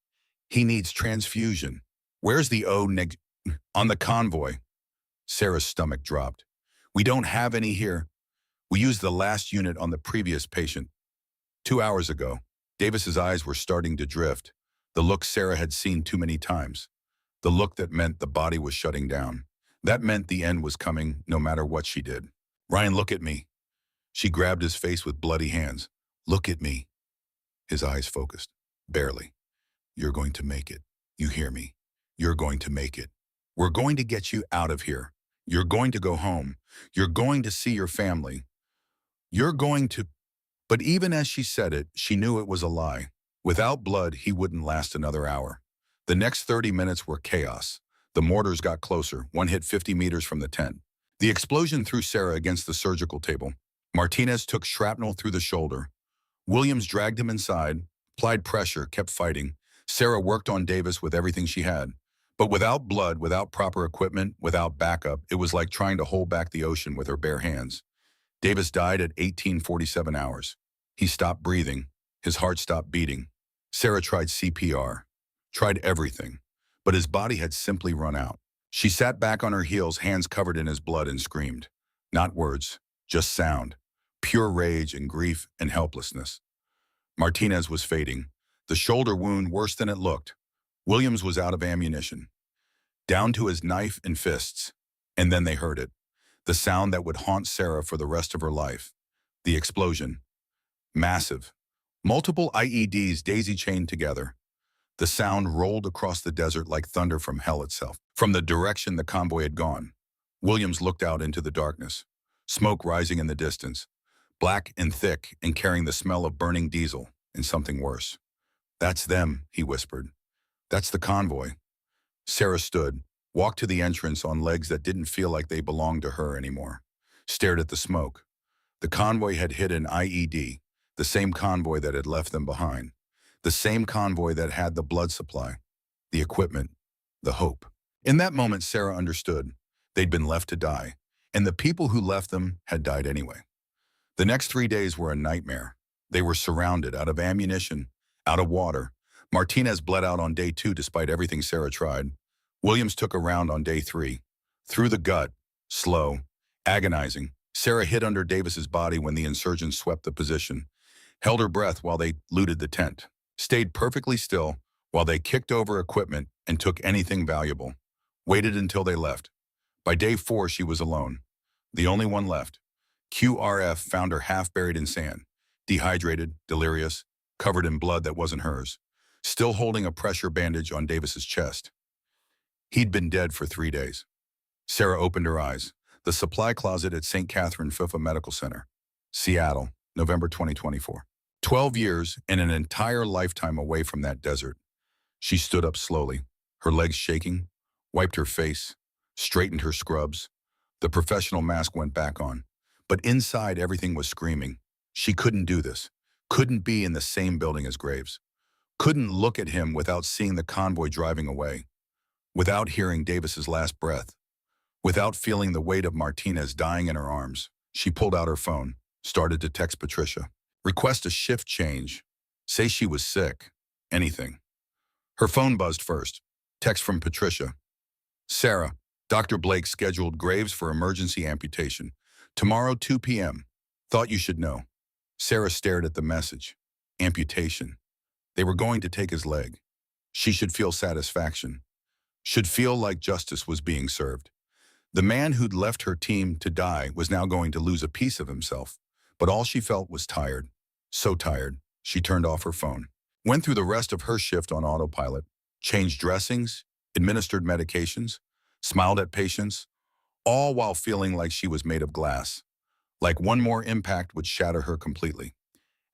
He needs transfusion. Where's the O-neg... On the convoy. Sarah's stomach dropped. We don't have any here. We used the last unit on the previous patient. 2 hours ago. Davis's eyes were starting to drift. The look Sarah had seen too many times. The look that meant the body was shutting down. That meant the end was coming no matter what she did. Ryan, look at me. She grabbed his face with bloody hands. Look at me. His eyes focused. Barely. You're going to make it. You hear me? You're going to make it. We're going to get you out of here. You're going to go home. You're going to see your family. You're going to... But even as she said it, she knew it was a lie. Without blood, he wouldn't last another hour. The next 30 minutes were chaos. The mortars got closer. One hit 50 meters from the tent. The explosion threw Sarah against the surgical table. Martinez took shrapnel through the shoulder. Williams dragged him inside, applied pressure, kept fighting. Sarah worked on Davis with everything she had. But without blood, without proper equipment, without backup, it was like trying to hold back the ocean with her bare hands. Davis died at 18:47 hours. He stopped breathing. His heart stopped beating. Sarah tried CPR, tried everything, but his body had simply run out. She sat back on her heels, hands covered in his blood, and screamed. Not words, just sound, pure rage and grief and helplessness. Martinez was fading, the shoulder wound worse than it looked. Williams was out of ammunition, down to his knife and fists. And then they heard it, the sound that would haunt Sarah for the rest of her life. The explosion. Massive. Multiple IEDs daisy-chained together. The sound rolled across the desert like thunder from hell itself. From the direction the convoy had gone, Williams looked out into the darkness, smoke rising in the distance, black and thick and carrying the smell of burning diesel and something worse. That's them, he whispered. That's the convoy. Sarah stood, walked to the entrance on legs that didn't feel like they belonged to her anymore, stared at the smoke. The convoy had hit an IED, the same convoy that had left them behind, the same convoy that had the blood supply, the equipment, the hope. In that moment, Sarah understood. They'd been left to die, and the people who left them had died anyway. The next 3 days were a nightmare. They were surrounded, out of ammunition, out of water. Martinez bled out on day 2 despite everything Sarah tried. Williams took a round on day 3. Through the gut, slow, agonizing. Sarah hid under Davis's body when the insurgents swept the position, held her breath while they looted the tent, stayed perfectly still while they kicked over equipment and took anything valuable, waited until they left. By day 4, she was alone, the only one left. QRF found her half buried in sand, dehydrated, delirious, covered in blood that wasn't hers, still holding a pressure bandage on Davis's chest. He'd been dead for 3 days. Sarah opened her eyes. The supply closet at St. Catherine FIFA Medical Center, Seattle, November 2024. 12 years and an entire lifetime away from that desert. She stood up slowly, her legs shaking, wiped her face, straightened her scrubs. The professional mask went back on. But inside, everything was screaming. She couldn't do this. Couldn't be in the same building as Graves. Couldn't look at him without seeing the convoy driving away. Without hearing Davis's last breath. Without feeling the weight of Martinez dying in her arms. She pulled out her phone, started to text Patricia. Request a shift change. Say she was sick. Anything. Her phone buzzed first. Text from Patricia. Sarah, Dr. Blake scheduled Graves for emergency amputation. Tomorrow, 2 p.m. Thought you should know. Sarah stared at the message. Amputation. They were going to take his leg. She should feel satisfaction. Should feel like justice was being served. The man who'd left her team to die was now going to lose a piece of himself. But all she felt was tired. So tired, she turned off her phone. Went through the rest of her shift on autopilot. Changed dressings, administered medications, smiled at patients, all while feeling like she was made of glass. Like one more impact would shatter her completely.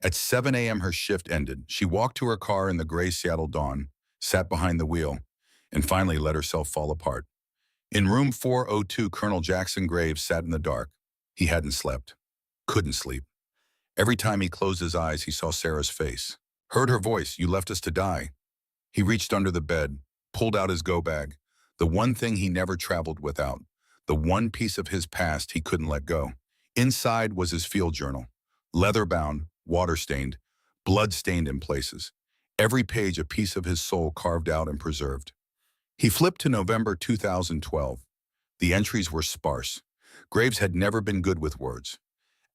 At 7 a.m. her shift ended. She walked to her car in the gray Seattle dawn, sat behind the wheel. and finally let herself fall apart. In room 402, Colonel Jackson Graves sat in the dark. He hadn't slept. Couldn't sleep. Every time he closed his eyes, he saw Sarah's face. Heard her voice, "You left us to die." He reached under the bed, pulled out his go bag, the one thing he never traveled without, the one piece of his past he couldn't let go. Inside was his field journal, leather-bound, water-stained, blood-stained in places. Every page a piece of his soul carved out and preserved. He flipped to November 2012. The entries were sparse. Graves had never been good with words.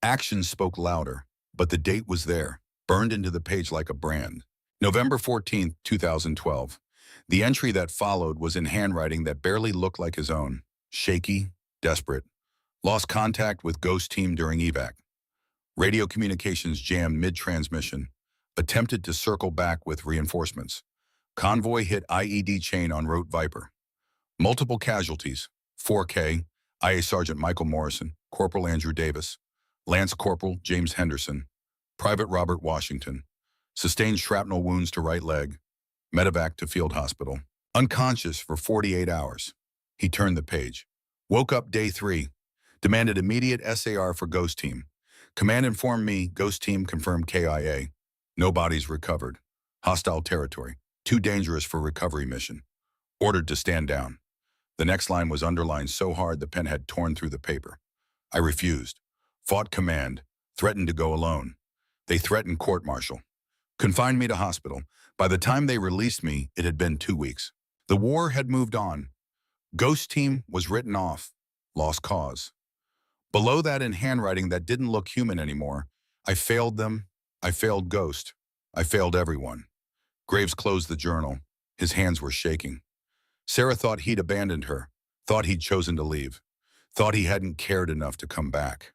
Actions spoke louder, but the date was there, burned into the page like a brand. November 14th, 2012. The entry that followed was in handwriting that barely looked like his own. Shaky, desperate. Lost contact with Ghost Team during evac. Radio communications jammed mid-transmission. Attempted to circle back with reinforcements. Convoy hit IED chain en route Viper. Multiple casualties. 4K, IA Sergeant Michael Morrison, Corporal Andrew Davis, Lance Corporal James Henderson, Private Robert Washington. Sustained shrapnel wounds to right leg. Medevac to field hospital. Unconscious for 48 hours. He turned the page. Woke up day 3. Demanded immediate SAR for Ghost Team. Command informed me Ghost Team confirmed KIA. No bodies recovered. Hostile territory. Too dangerous for recovery mission. Ordered to stand down. The next line was underlined so hard the pen had torn through the paper. I refused. Fought command. Threatened to go alone. They threatened court-martial. Confined me to hospital. By the time they released me, it had been 2 weeks. The war had moved on. Ghost Team was written off. Lost cause. Below that in handwriting that didn't look human anymore, I failed them. I failed Ghost. I failed everyone. Graves closed the journal. His hands were shaking. Sarah thought he'd abandoned her, thought he'd chosen to leave, thought he hadn't cared enough to come back.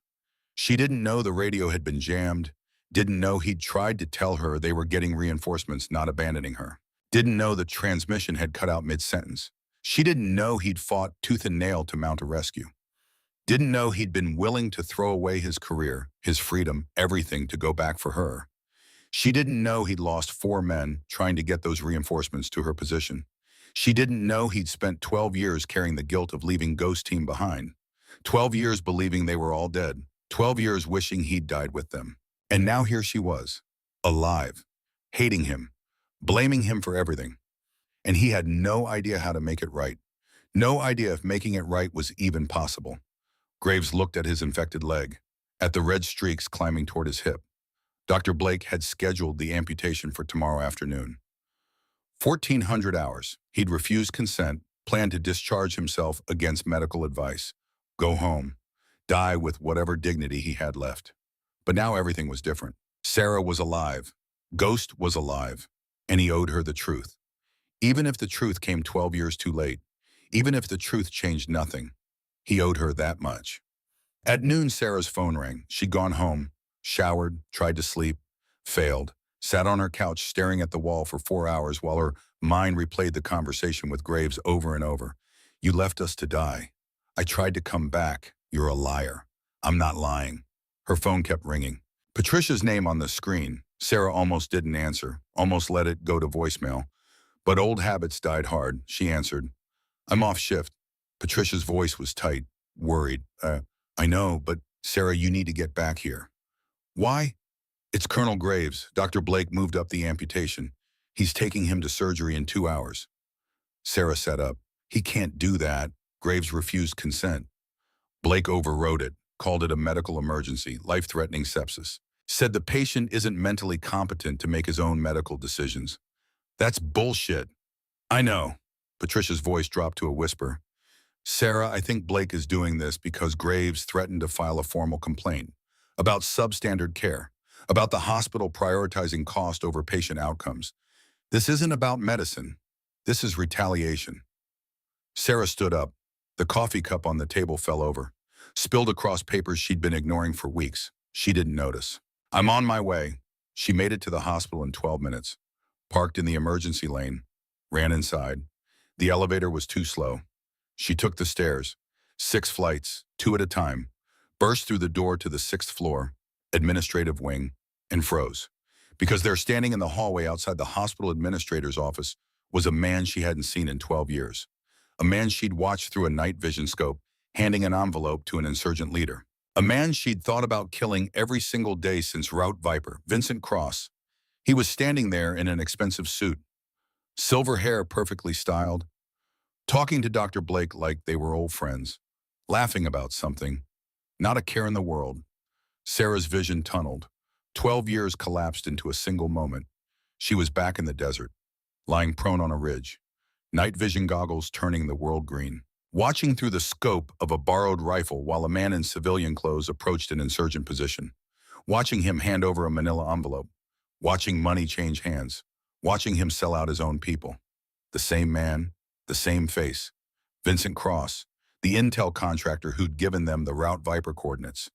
She didn't know the radio had been jammed, didn't know he'd tried to tell her they were getting reinforcements, not abandoning her. Didn't know the transmission had cut out mid-sentence. She didn't know he'd fought tooth and nail to mount a rescue. Didn't know he'd been willing to throw away his career, his freedom, everything to go back for her. She didn't know he'd lost 4 men trying to get those reinforcements to her position. She didn't know he'd spent 12 years carrying the guilt of leaving Ghost Team behind. 12 years believing they were all dead. 12 years wishing he'd died with them. And now here she was, alive, hating him, blaming him for everything. And he had no idea how to make it right. No idea if making it right was even possible. Graves looked at his infected leg, at the red streaks climbing toward his hip. Dr. Blake had scheduled the amputation for tomorrow afternoon. 1,400 hours. He'd refused consent, planned to discharge himself against medical advice. Go home. Die with whatever dignity he had left. But now everything was different. Sarah was alive. Ghost was alive. And he owed her the truth. Even if the truth came 12 years too late, even if the truth changed nothing, he owed her that much. At noon, Sarah's phone rang. She'd gone home, showered, tried to sleep, failed, sat on her couch staring at the wall for 4 hours while her mind replayed the conversation with Graves over and over. You left us to die. I tried to come back. You're a liar. I'm not lying. Her phone kept ringing. Patricia's name on the screen. Sarah almost didn't answer, almost let it go to voicemail. But old habits died hard. She answered. I'm off shift. Patricia's voice was tight, worried. I know, but Sarah, you need to get back here. Why? It's Colonel Graves. Dr. Blake moved up the amputation. He's taking him to surgery in 2 hours. Sarah sat up. He can't do that. Graves refused consent. Blake overrode it, called it a medical emergency, life-threatening sepsis. Said the patient isn't mentally competent to make his own medical decisions. That's bullshit. I know. Patricia's voice dropped to a whisper. Sarah, I think Blake is doing this because Graves threatened to file a formal complaint about substandard care, about the hospital prioritizing cost over patient outcomes. This isn't about medicine. This is retaliation. Sarah stood up. The coffee cup on the table fell over, spilled across papers she'd been ignoring for weeks. She didn't notice. I'm on my way. She made it to the hospital in 12 minutes, parked in the emergency lane, ran inside. The elevator was too slow. She took the stairs, 6 flights, 2 at a time, burst through the door to the 6th floor, administrative wing, and froze. Because there standing in the hallway outside the hospital administrator's office was a man she hadn't seen in 12 years. A man she'd watched through a night vision scope, handing an envelope to an insurgent leader. A man she'd thought about killing every single day since Route Viper, Vincent Cross. He was standing there in an expensive suit, silver hair perfectly styled, talking to Dr. Blake like they were old friends, laughing about something, not a care in the world. Sarah's vision tunneled. 12 years collapsed into a single moment. She was back in the desert, lying prone on a ridge, night vision goggles turning the world green, watching through the scope of a borrowed rifle while a man in civilian clothes approached an insurgent position, watching him hand over a manila envelope, watching money change hands, watching him sell out his own people. The same man, the same face. Vincent Cross, the intel contractor who'd given them the Route Viper coordinates.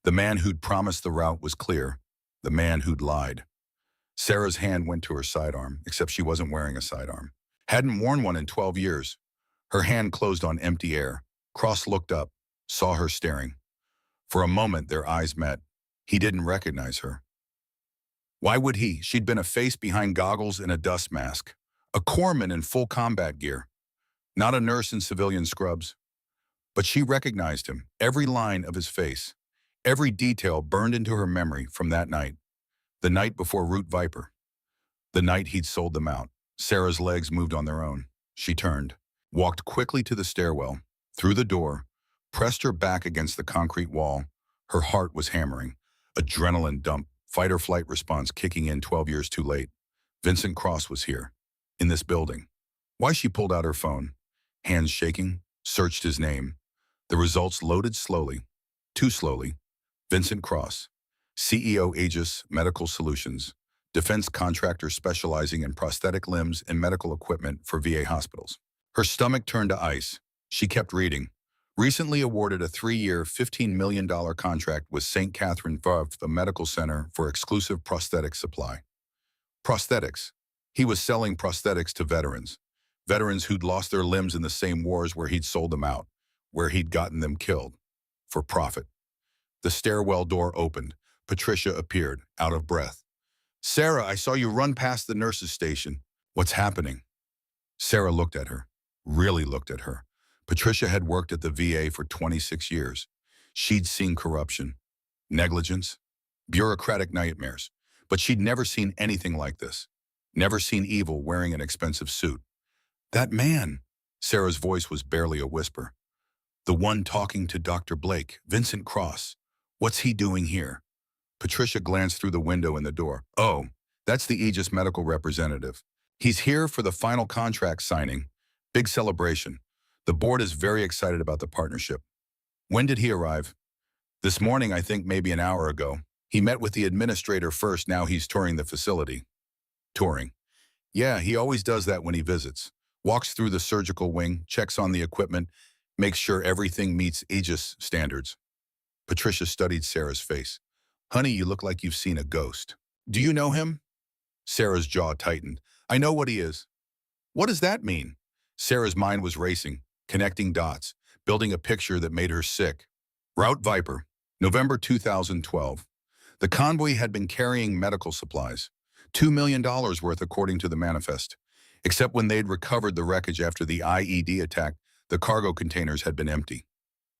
The man who'd promised the route was clear. The man who'd lied. Sarah's hand went to her sidearm, except she wasn't wearing a sidearm. Hadn't worn one in 12 years. Her hand closed on empty air. Cross looked up, saw her staring. For a moment, their eyes met. He didn't recognize her. Why would he? She'd been a face behind goggles and a dust mask. A corpsman in full combat gear. Not a nurse in civilian scrubs. But she recognized him, every line of his face. Every detail burned into her memory from that night. The night before Route Viper. The night he'd sold them out. Sarah's legs moved on their own. She turned, walked quickly to the stairwell, through the door, pressed her back against the concrete wall. Her heart was hammering. Adrenaline dump, fight-or-flight response kicking in 12 years too late. Vincent Cross was here, in this building. Why she pulled out her phone, hands shaking, searched his name. The results loaded slowly, too slowly. Vincent Cross, CEO Aegis Medical Solutions, defense contractor specializing in prosthetic limbs and medical equipment for VA hospitals. Her stomach turned to ice. She kept reading. Recently awarded a 3-year, $15 million contract with St. Catherine Veuve, a medical center for exclusive prosthetic supply. Prosthetics. He was selling prosthetics to veterans. Veterans who'd lost their limbs in the same wars where he'd sold them out, where he'd gotten them killed. For profit. The stairwell door opened. Patricia appeared, out of breath. Sarah, I saw you run past the nurse's station. What's happening? Sarah looked at her, really looked at her. Patricia had worked at the VA for 26 years. She'd seen corruption, negligence, bureaucratic nightmares, but she'd never seen anything like this. Never seen evil wearing an expensive suit. That man, Sarah's voice was barely a whisper. The one talking to Dr. Blake, Vincent Cross. What's he doing here? Patricia glanced through the window in the door. Oh, that's the Aegis medical representative. He's here for the final contract signing. Big celebration. The board is very excited about the partnership. When did he arrive? This morning, I think maybe an hour ago. He met with the administrator first, now he's touring the facility. Touring. Yeah, he always does that when he visits. Walks through the surgical wing, checks on the equipment, makes sure everything meets Aegis standards. Patricia studied Sarah's face. Honey, you look like you've seen a ghost. Do you know him? Sarah's jaw tightened. I know what he is. What does that mean? Sarah's mind was racing, connecting dots, building a picture that made her sick. Route Viper, November 2012. The convoy had been carrying medical supplies. $2 million worth according to the manifest. Except when they'd recovered the wreckage after the IED attack, the cargo containers had been empty.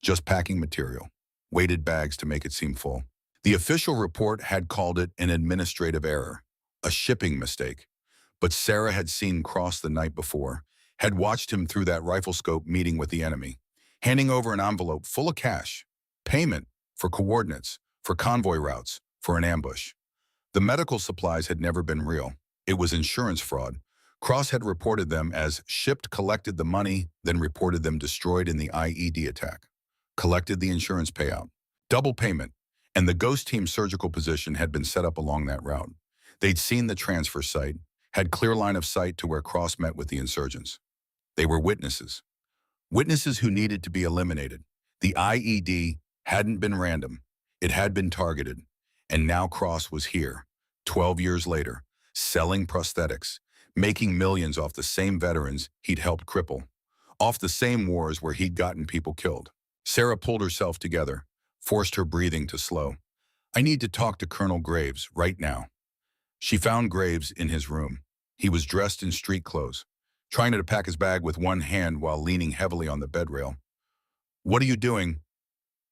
Just packing material. Weighted bags to make it seem full. The official report had called it an administrative error, a shipping mistake. But Sarah had seen Cross the night before, had watched him through that rifle scope meeting with the enemy, handing over an envelope full of cash, payment for coordinates, for convoy routes, for an ambush. The medical supplies had never been real. It was insurance fraud. Cross had reported them as shipped, collected the money, then reported them destroyed in the IED attack. Collected the insurance payout. Double payment. And the ghost team surgical position had been set up along that route. They'd seen the transfer site, had clear line of sight to where Cross met with the insurgents. They were witnesses. Witnesses who needed to be eliminated. The IED hadn't been random. It had been targeted. And now Cross was here, 12 years later, selling prosthetics, making millions off the same veterans he'd helped cripple, off the same wars where he'd gotten people killed. Sarah pulled herself together, forced her breathing to slow. I need to talk to Colonel Graves right now. She found Graves in his room. He was dressed in street clothes, trying to pack his bag with one hand while leaning heavily on the bed rail. "What are you doing?"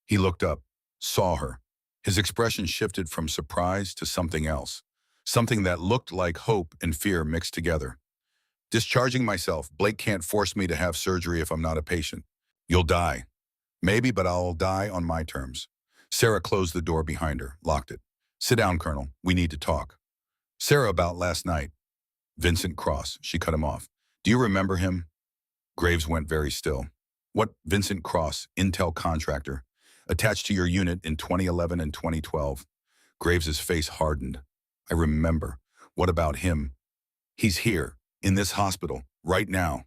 He looked up, saw her. His expression shifted from surprise to something else, something that looked like hope and fear mixed together. "Discharging myself. Blake can't force me to have surgery if I'm not a patient." "You'll die." "Maybe, but I'll die on my terms." Sarah closed the door behind her, locked it. "Sit down, Colonel. We need to talk." "Sarah, about last night." "Vincent Cross." She cut him off. "Do you remember him?" Graves went very still. "What Vincent Cross, Intel contractor, attached to your unit in 2011 and 2012. Graves's face hardened. "I remember. What about him?" "He's here, in this hospital, right now."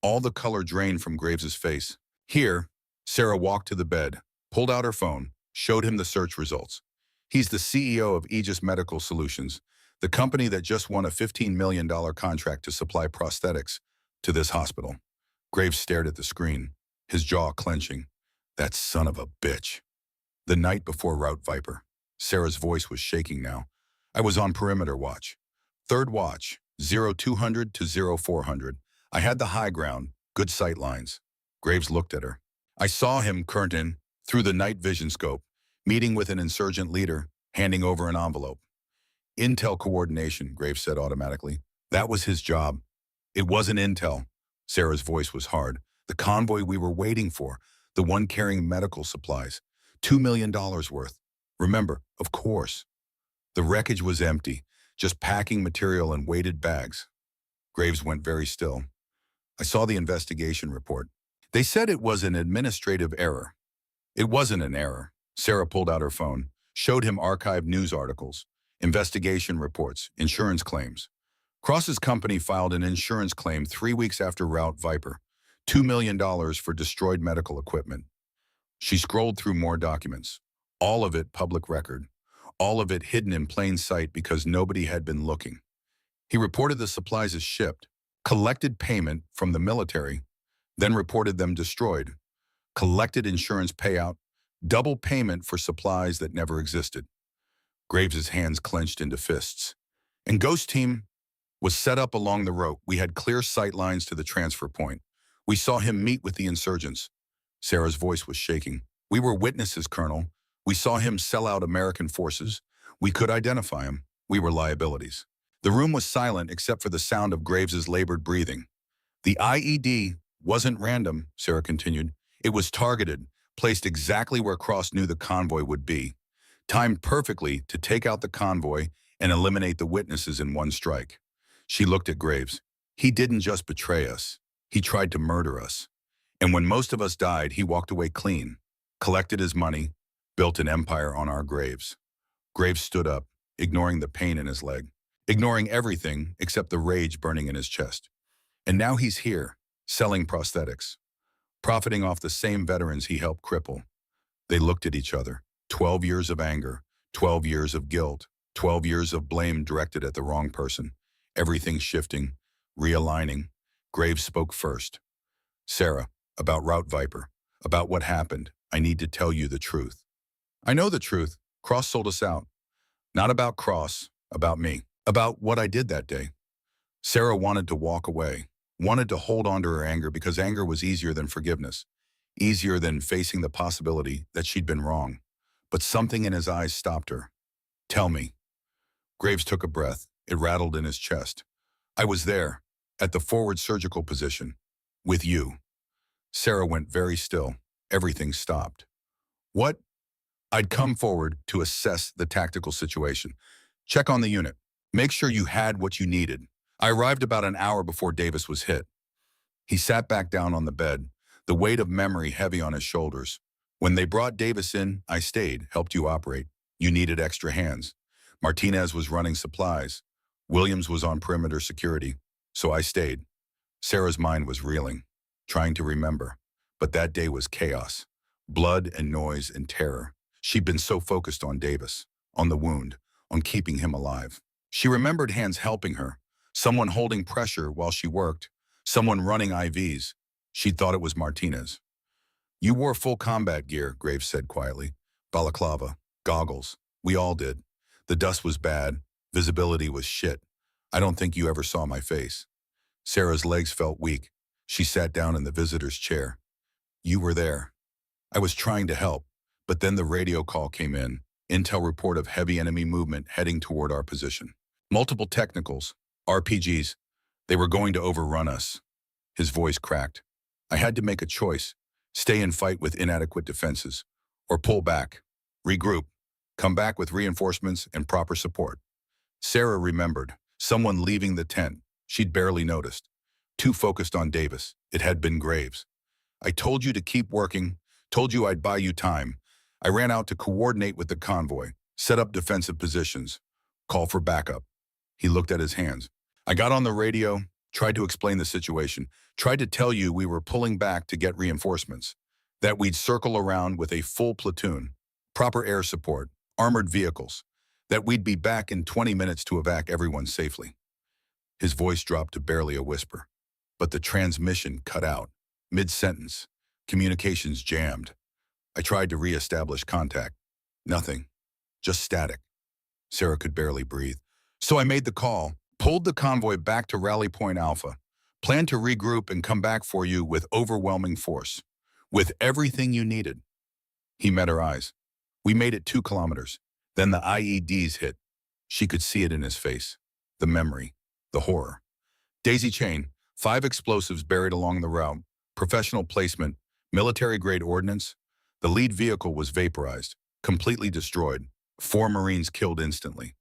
All the color drained from Graves's face. "Here." Sarah walked to the bed, pulled out her phone, showed him the search results. "He's the CEO of Aegis Medical Solutions, the company that just won a $15 million contract to supply prosthetics to this hospital." Graves stared at the screen, his jaw clenching. "That son of a bitch." "The night before Route Viper." Sarah's voice was shaking now. "I was on perimeter watch. Third watch, 0200 to 0400. I had the high ground, good sight lines." Graves looked at her. "I saw him, Curtin, through the night vision scope, meeting with an insurgent leader, handing over an envelope." "Intel coordination," Graves said automatically. "That was his job." "It wasn't Intel." Sarah's voice was hard. "The convoy we were waiting for, the one carrying medical supplies, $2 million worth. Remember, of course. The wreckage was empty, just packing material in weighted bags." Graves went very still. "I saw the investigation report. They said it was an administrative error." "It wasn't an error." Sarah pulled out her phone, showed him archived news articles, investigation reports, insurance claims. Cross's company filed an insurance claim 3 weeks after Route Viper, $2 million for destroyed medical equipment. She scrolled through more documents, all of it public record, all of it hidden in plain sight because nobody had been looking. He reported the supplies as shipped, collected payment from the military, then reported them destroyed, collected insurance payout, double payment for supplies that never existed. Graves's hands clenched into fists. "And Ghost Team was set up along the route. We had clear sight lines to the transfer point. We saw him meet with the insurgents." Sarah's voice was shaking. "We were witnesses, Colonel. We saw him sell out American forces. We could identify him. We were liabilities." The room was silent except for the sound of Graves's labored breathing. "The IED wasn't random," Sarah continued. "It was targeted, placed exactly where Cross knew the convoy would be, timed perfectly to take out the convoy and eliminate the witnesses in one strike." She looked at Graves. "He didn't just betray us. He tried to murder us. And when most of us died, he walked away clean, collected his money, built an empire on our graves." Graves stood up, ignoring the pain in his leg, ignoring everything except the rage burning in his chest. "And now he's here, selling prosthetics, profiting off the same veterans he helped cripple." They looked at each other. 12 years of anger, 12 years of guilt, 12 years of blame directed at the wrong person. Everything shifting, realigning. Graves spoke first. "Sarah, about Route Viper, about what happened, I need to tell you the truth." "I know the truth. Cross sold us out." "Not about Cross, about me, about what I did that day." Sarah wanted to walk away, wanted to hold on to her anger because anger was easier than forgiveness, easier than facing the possibility that she'd been wrong. But something in his eyes stopped her. "Tell me." Graves took a breath. It rattled in his chest. "I was there, at the forward surgical position, with you." Sarah went very still. Everything stopped. "What?" "I'd come forward to assess the tactical situation, check on the unit, make sure you had what you needed. I arrived about an hour before Davis was hit." He sat back down on the bed, the weight of memory heavy on his shoulders. "When they brought Davis in, I stayed, helped you operate. You needed extra hands. Martinez was running supplies. Williams was on perimeter security, so I stayed." Sarah's mind was reeling, trying to remember. But that day was chaos. Blood and noise and terror. She'd been so focused on Davis, on the wound, on keeping him alive. She remembered hands helping her, someone holding pressure while she worked, someone running IVs. She'd thought it was Martinez. "You wore full combat gear," Graves said quietly. "Balaclava, goggles. We all did. The dust was bad. Visibility was shit. I don't think you ever saw my face." Sarah's legs felt weak. She sat down in the visitor's chair. You were there. I was trying to help, but then the radio call came in. Intel report of heavy enemy movement heading toward our position. Multiple technicals, RPGs. They were going to overrun us. His voice cracked. I had to make a choice. Stay and fight with inadequate defenses, or pull back, regroup, come back with reinforcements and proper support. Sarah remembered. Someone leaving the tent. She'd barely noticed. Too focused on Davis. It had been Graves. I told you to keep working, told you I'd buy you time. I ran out to coordinate with the convoy, set up defensive positions, call for backup. He looked at his hands. I got on the radio, tried to explain the situation, tried to tell you we were pulling back to get reinforcements, that we'd circle around with a full platoon, proper air support, armored vehicles, that we'd be back in 20 minutes to evac everyone safely. His voice dropped to barely a whisper, but the transmission cut out, mid-sentence, communications jammed. I tried to re-establish contact. Nothing, just static. Sarah could barely breathe. So I made the call, pulled the convoy back to Rally Point Alpha, planned to regroup and come back for you with overwhelming force, with everything you needed. He met her eyes. We made it 2 kilometers. Then the IEDs hit. She could see it in his face. The memory, the horror. Daisy chain, 5 explosives buried along the route, professional placement, military-grade ordnance. The lead vehicle was vaporized, completely destroyed. 4 Marines killed instantly.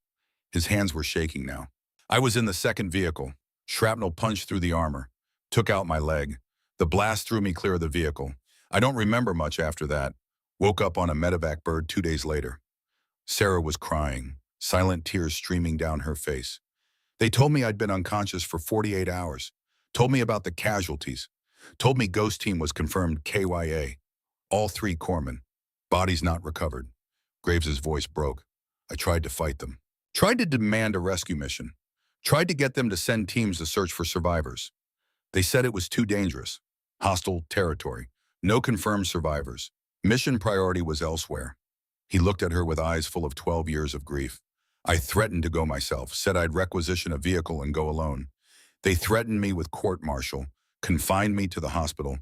His hands were shaking now. I was in the second vehicle. Shrapnel punched through the armor, took out my leg. The blast threw me clear of the vehicle. I don't remember much after that. Woke up on a medevac bird 2 days later. Sarah was crying, silent tears streaming down her face. They told me I'd been unconscious for 48 hours, told me about the casualties, told me Ghost Team was confirmed KYA, all 3 corpsmen, bodies not recovered. Graves's voice broke. I tried to fight them, tried to demand a rescue mission, tried to get them to send teams to search for survivors. They said it was too dangerous, hostile territory, no confirmed survivors. Mission priority was elsewhere. He looked at her with eyes full of 12 years of grief. I threatened to go myself, said I'd requisition a vehicle and go alone. They threatened me with court-martial, confined me to the hospital,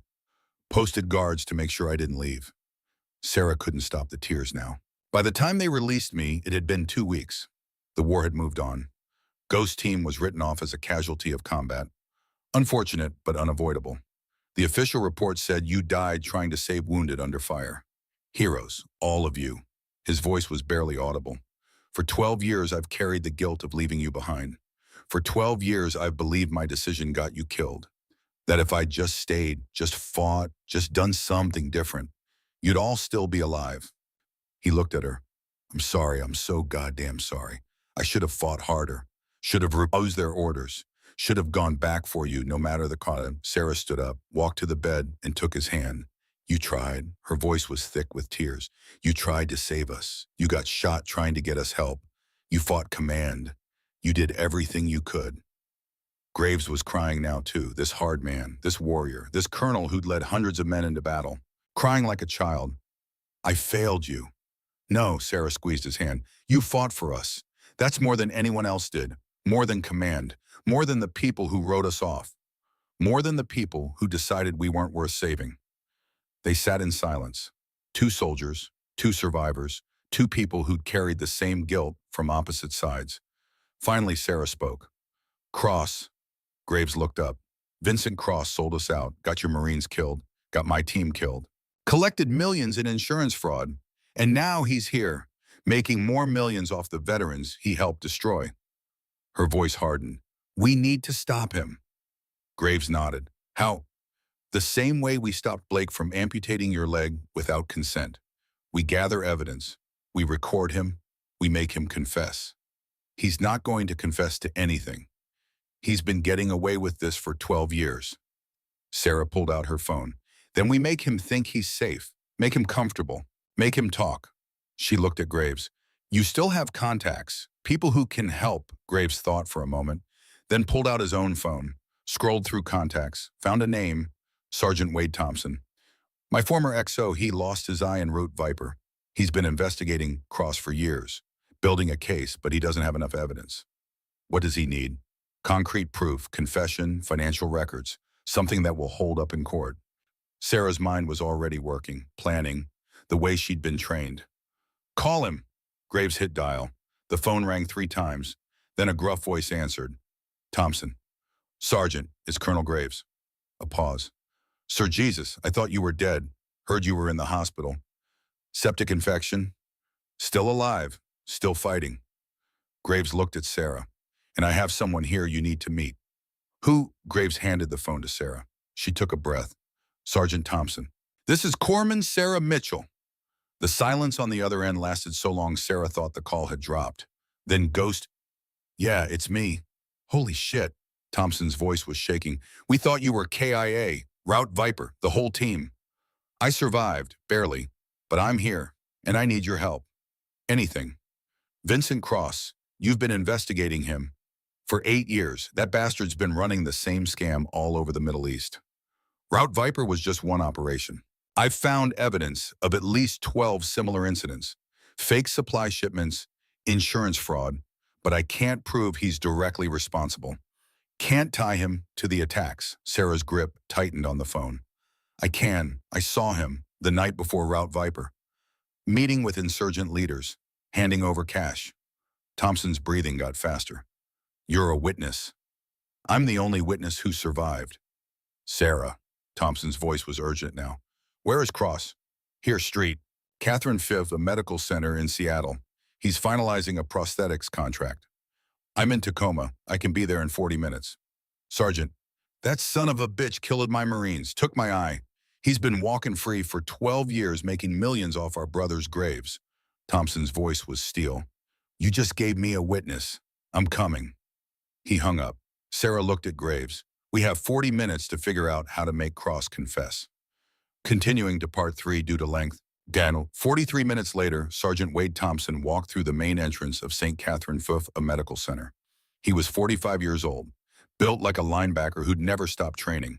posted guards to make sure I didn't leave. Sarah couldn't stop the tears now. By the time they released me, it had been 2 weeks. The war had moved on. Ghost Team was written off as a casualty of combat. Unfortunate, but unavoidable. The official report said you died trying to save wounded under fire. Heroes, all of you. His voice was barely audible. For 12 years, I've carried the guilt of leaving you behind. For 12 years, I've believed my decision got you killed. That if I'd just stayed, just fought, just done something different, you'd all still be alive. He looked at her. I'm sorry, I'm so goddamn sorry. I should have fought harder, should have opposed their orders, should have gone back for you no matter the cost. Sarah stood up, walked to the bed, and took his hand. You tried. Her voice was thick with tears. You tried to save us. You got shot trying to get us help. You fought command. You did everything you could. Graves was crying now too, this hard man, this warrior, this colonel who'd led hundreds of men into battle, crying like a child. I failed you. No, Sarah squeezed his hand. You fought for us. That's more than anyone else did, more than command, more than the people who wrote us off, more than the people who decided we weren't worth saving. They sat in silence. 2 soldiers, 2 survivors, 2 people who'd carried the same guilt from opposite sides. Finally, Sarah spoke. Cross. Graves looked up. Vincent Cross sold us out, got your Marines killed, got my team killed, collected millions in insurance fraud, and now he's here, making more millions off the veterans he helped destroy. Her voice hardened. We need to stop him. Graves nodded. How? The same way we stopped Blake from amputating your leg without consent. We gather evidence. We record him. We make him confess. He's not going to confess to anything. He's been getting away with this for 12 years. Sarah pulled out her phone. Then we make him think he's safe, make him comfortable, make him talk. She looked at Graves. You still have contacts, people who can help, Graves thought for a moment, then pulled out his own phone, scrolled through contacts, found a name, Sergeant Wade Thompson. My former XO, he lost his eye and wrote Viper. He's been investigating Cross for years, building a case, but he doesn't have enough evidence. What does he need? Concrete proof, confession, financial records, something that will hold up in court. Sarah's mind was already working, planning, the way she'd been trained. Call him. Graves hit dial. The phone rang 3 times. Then a gruff voice answered. Thompson. Sergeant, it's Colonel Graves. A pause. Sir Jesus, I thought you were dead. Heard you were in the hospital. Septic infection? Still alive. Still fighting. Graves looked at Sarah. And I have someone here you need to meet. Who? Graves handed the phone to Sarah. She took a breath. Sergeant Thompson. This is Corpsman Sarah Mitchell. The silence on the other end lasted so long Sarah thought the call had dropped. Then Ghost. Yeah, it's me. Holy shit. Thompson's voice was shaking. We thought you were KIA, Route Viper, the whole team. I survived, barely, but I'm here, and I need your help. Anything. Vincent Cross, you've been investigating him. For 8 years, that bastard's been running the same scam all over the Middle East. Route Viper was just one operation. I've found evidence of at least 12 similar incidents. Fake supply shipments, insurance fraud, but I can't prove he's directly responsible. Can't tie him to the attacks. Sarah's grip tightened on the phone. I can. I saw him the night before Route Viper. Meeting with insurgent leaders, handing over cash. Thompson's breathing got faster. You're a witness. I'm the only witness who survived. Sarah. Thompson's voice was urgent now. Where is Cross? Here, street. Catherine Fifth, a medical center in Seattle. He's finalizing a prosthetics contract. I'm in Tacoma. I can be there in 40 minutes. Sergeant, that son of a bitch killed my Marines, took my eye. He's been walking free for 12 years, making millions off our brothers' graves. Thompson's voice was steel. You just gave me a witness. I'm coming. He hung up. Sarah looked at Graves. We have 40 minutes to figure out how to make Cross confess. Continuing to part 3 due to length. Daniel, 43 minutes later, Sergeant Wade Thompson walked through the main entrance of St. Catherine Fifth, a medical center. He was 45 years old, built like a linebacker who'd never stopped training.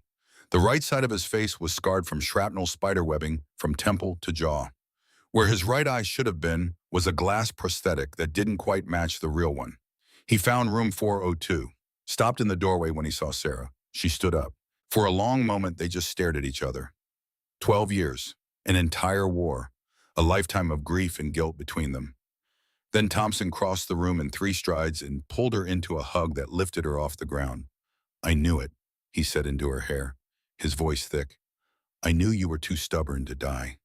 The right side of his face was scarred from shrapnel spiderwebbing from temple to jaw. Where his right eye should have been was a glass prosthetic that didn't quite match the real one. He found room 402, stopped in the doorway when he saw Sarah. She stood up. For a long moment, they just stared at each other. 12 years. An entire war, a lifetime of grief and guilt between them. Then Thompson crossed the room in 3 strides and pulled her into a hug that lifted her off the ground. I knew it, he said into her hair, his voice thick. I knew you were too stubborn to die.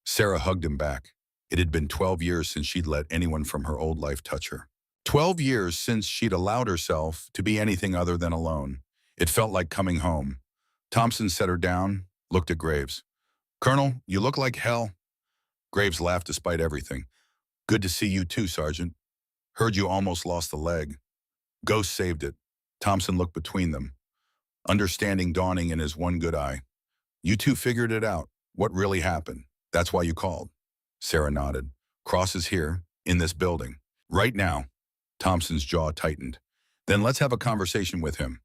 Sarah hugged him back. It had been 12 years since she'd let anyone from her old life touch her. 12 years since she'd allowed herself to be anything other than alone. It felt like coming home. Thompson set her down, looked at Graves. Colonel, you look like hell. Graves laughed despite everything. Good to see you too, Sergeant. Heard you almost lost a leg. Ghost saved it. Thompson looked between them, understanding dawning in his one good eye. You two figured it out. What really happened? That's why you called. Sarah nodded. Cross is here, in this building. Right now. Thompson's jaw tightened. Then let's have a conversation with him.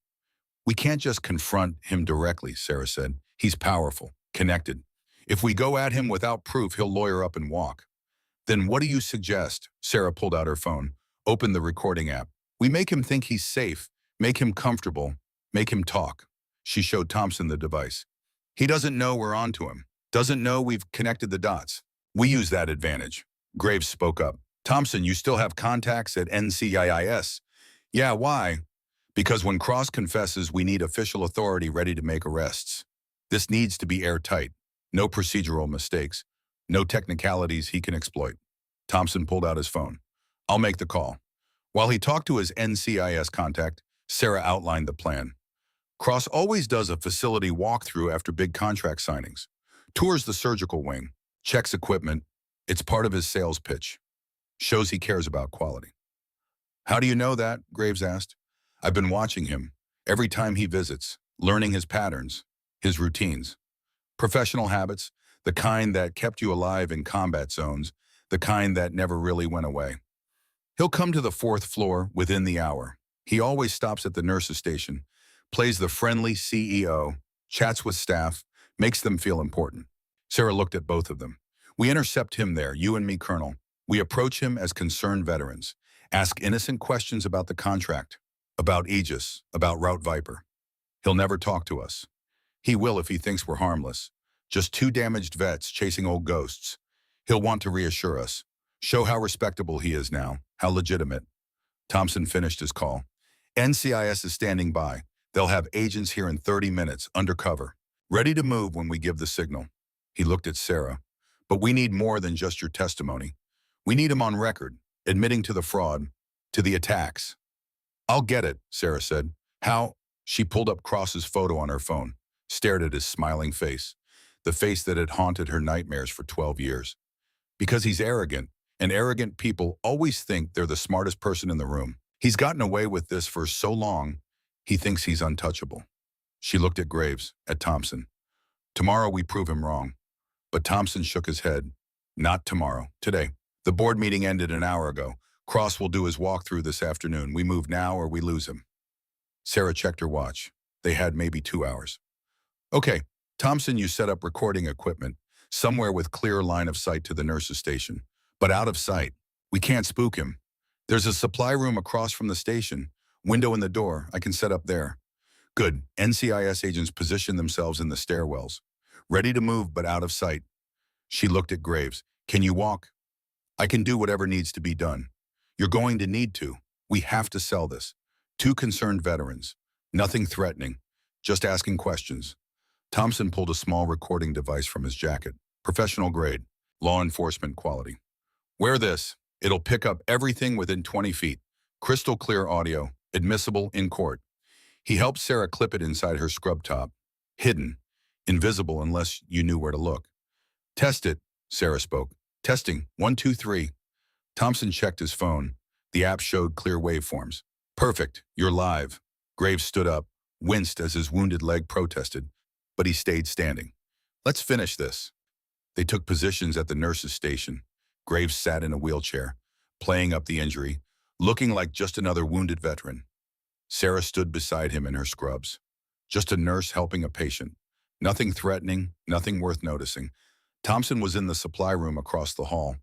We can't just confront him directly, Sarah said. He's powerful, connected. If we go at him without proof, he'll lawyer up and walk. Then what do you suggest? Sarah pulled out her phone, opened the recording app. We make him think he's safe, make him comfortable, make him talk. She showed Thompson the device. He doesn't know we're on to him, doesn't know we've connected the dots. We use that advantage. Graves spoke up. Thompson, you still have contacts at NCIS. Yeah, why? Because when Cross confesses, we need official authority ready to make arrests. This needs to be airtight. No procedural mistakes. No technicalities he can exploit. Thompson pulled out his phone. I'll make the call. While he talked to his NCIS contact, Sarah outlined the plan. Cross always does a facility walkthrough after big contract signings. Tours the surgical wing, checks equipment. It's part of his sales pitch. Shows he cares about quality. How do you know that? Graves asked. I've been watching him. Every time he visits, learning his patterns, his routines. Professional habits, the kind that kept you alive in combat zones, the kind that never really went away. He'll come to the 4th floor within the hour. He always stops at the nurse's station, plays the friendly CEO, chats with staff, makes them feel important. Sarah looked at both of them. We intercept him there, you and me, Colonel. We approach him as concerned veterans, ask innocent questions about the contract. About Aegis, about Route Viper. He'll never talk to us. He will if he thinks we're harmless. Just two damaged vets chasing old ghosts. He'll want to reassure us. Show how respectable he is now, how legitimate. Thompson finished his call. NCIS is standing by. They'll have agents here in 30 minutes, undercover. Ready to move when we give the signal. He looked at Sarah. But we need more than just your testimony. We need him on record, admitting to the fraud, to the attacks. I'll get it, Sarah said. How? She pulled up Cross's photo on her phone, stared at his smiling face, the face that had haunted her nightmares for 12 years. Because he's arrogant, and arrogant people always think they're the smartest person in the room. He's gotten away with this for so long, he thinks he's untouchable. She looked at Graves, at Thompson. Tomorrow we prove him wrong. But Thompson shook his head. Not tomorrow, today. The board meeting ended an hour ago. Cross will do his walkthrough this afternoon. We move now or we lose him. Sarah checked her watch. They had maybe 2 hours. Okay, Thompson, you set up recording equipment, somewhere with clear line of sight to the nurse's station. But out of sight. We can't spook him. There's a supply room across from the station. Window in the door. I can set up there. Good. NCIS agents position themselves in the stairwells. Ready to move, but out of sight. She looked at Graves. Can you walk? I can do whatever needs to be done. You're going to need to. We have to sell this. 2 concerned veterans. Nothing threatening. Just asking questions. Thompson pulled a small recording device from his jacket. Professional grade. Law enforcement quality. Wear this. It'll pick up everything within 20 feet. Crystal clear audio. Admissible in court. He helped Sarah clip it inside her scrub top. Hidden. Invisible unless you knew where to look. Test it, Sarah spoke. Testing. 1, 2, 3. Thompson checked his phone. The app showed clear waveforms. Perfect. You're live. Graves stood up, winced as his wounded leg protested, but he stayed standing. Let's finish this. They took positions at the nurse's station. Graves sat in a wheelchair, playing up the injury, looking like just another wounded veteran. Sarah stood beside him in her scrubs. Just a nurse helping a patient. Nothing threatening, nothing worth noticing. Thompson was in the supply room across the hall.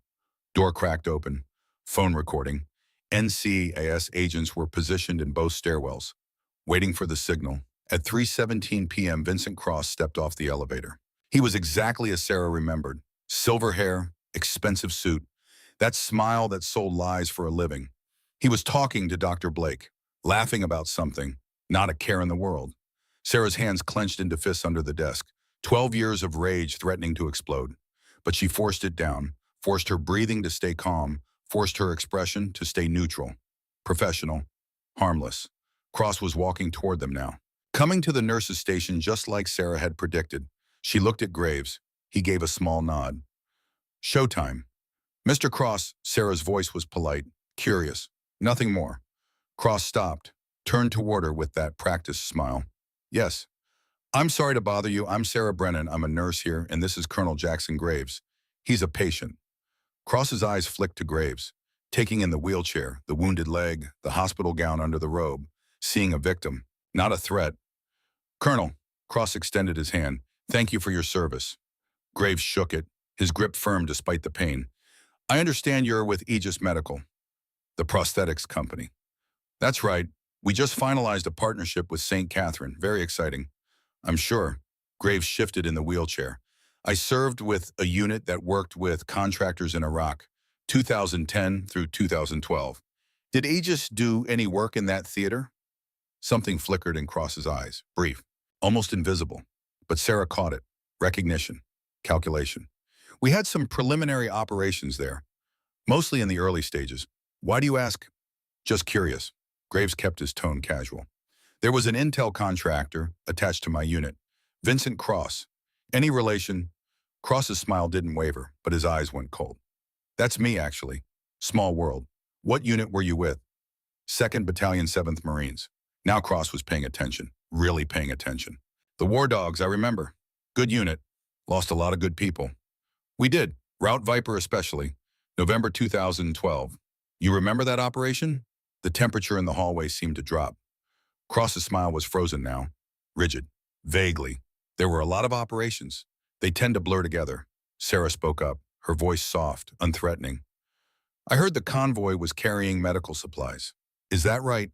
Door cracked open. Phone recording. NCIS agents were positioned in both stairwells, waiting for the signal. At 3:17 p.m., Vincent Cross stepped off the elevator. He was exactly as Sarah remembered. Silver hair, expensive suit, that smile that sold lies for a living. He was talking to Dr. Blake, laughing about something, not a care in the world. Sarah's hands clenched into fists under the desk, 12 years of rage threatening to explode. But she forced it down, forced her breathing to stay calm, forced her expression to stay neutral, professional, harmless. Cross was walking toward them now, coming to the nurse's station just like Sarah had predicted. She looked at Graves. He gave a small nod. Showtime. Mr. Cross, Sarah's voice was polite, curious, nothing more. Cross stopped, turned toward her with that practiced smile. Yes. I'm sorry to bother you. I'm Sarah Brennan. I'm a nurse here, and this is Colonel Jackson Graves. He's a patient. Cross's eyes flicked to Graves, taking in the wheelchair, the wounded leg, the hospital gown under the robe, seeing a victim, not a threat. Colonel, Cross extended his hand. Thank you for your service. Graves shook it, his grip firm despite the pain. I understand you're with Aegis Medical, the prosthetics company. That's right. We just finalized a partnership with St. Catherine. Very exciting. I'm sure. Graves shifted in the wheelchair. I served with a unit that worked with contractors in Iraq, 2010 through 2012. Did Aegis do any work in that theater? Something flickered in Cross's eyes, brief, almost invisible. But Sarah caught it. Recognition. Calculation. We had some preliminary operations there, mostly in the early stages. Why do you ask? Just curious. Graves kept his tone casual. There was an intel contractor attached to my unit, Vincent Cross. Any relation? Cross's smile didn't waver, but his eyes went cold. That's me, actually. Small world. What unit were you with? 2nd Battalion, 7th Marines. Now Cross was paying attention, really paying attention. The War Dogs, I remember. Good unit. Lost a lot of good people. We did. Route Viper especially. November 2012. You remember that operation? The temperature in the hallway seemed to drop. Cross's smile was frozen now, rigid, vaguely. There were a lot of operations. They tend to blur together. Sarah spoke up, her voice soft, unthreatening. I heard the convoy was carrying medical supplies. Is that right?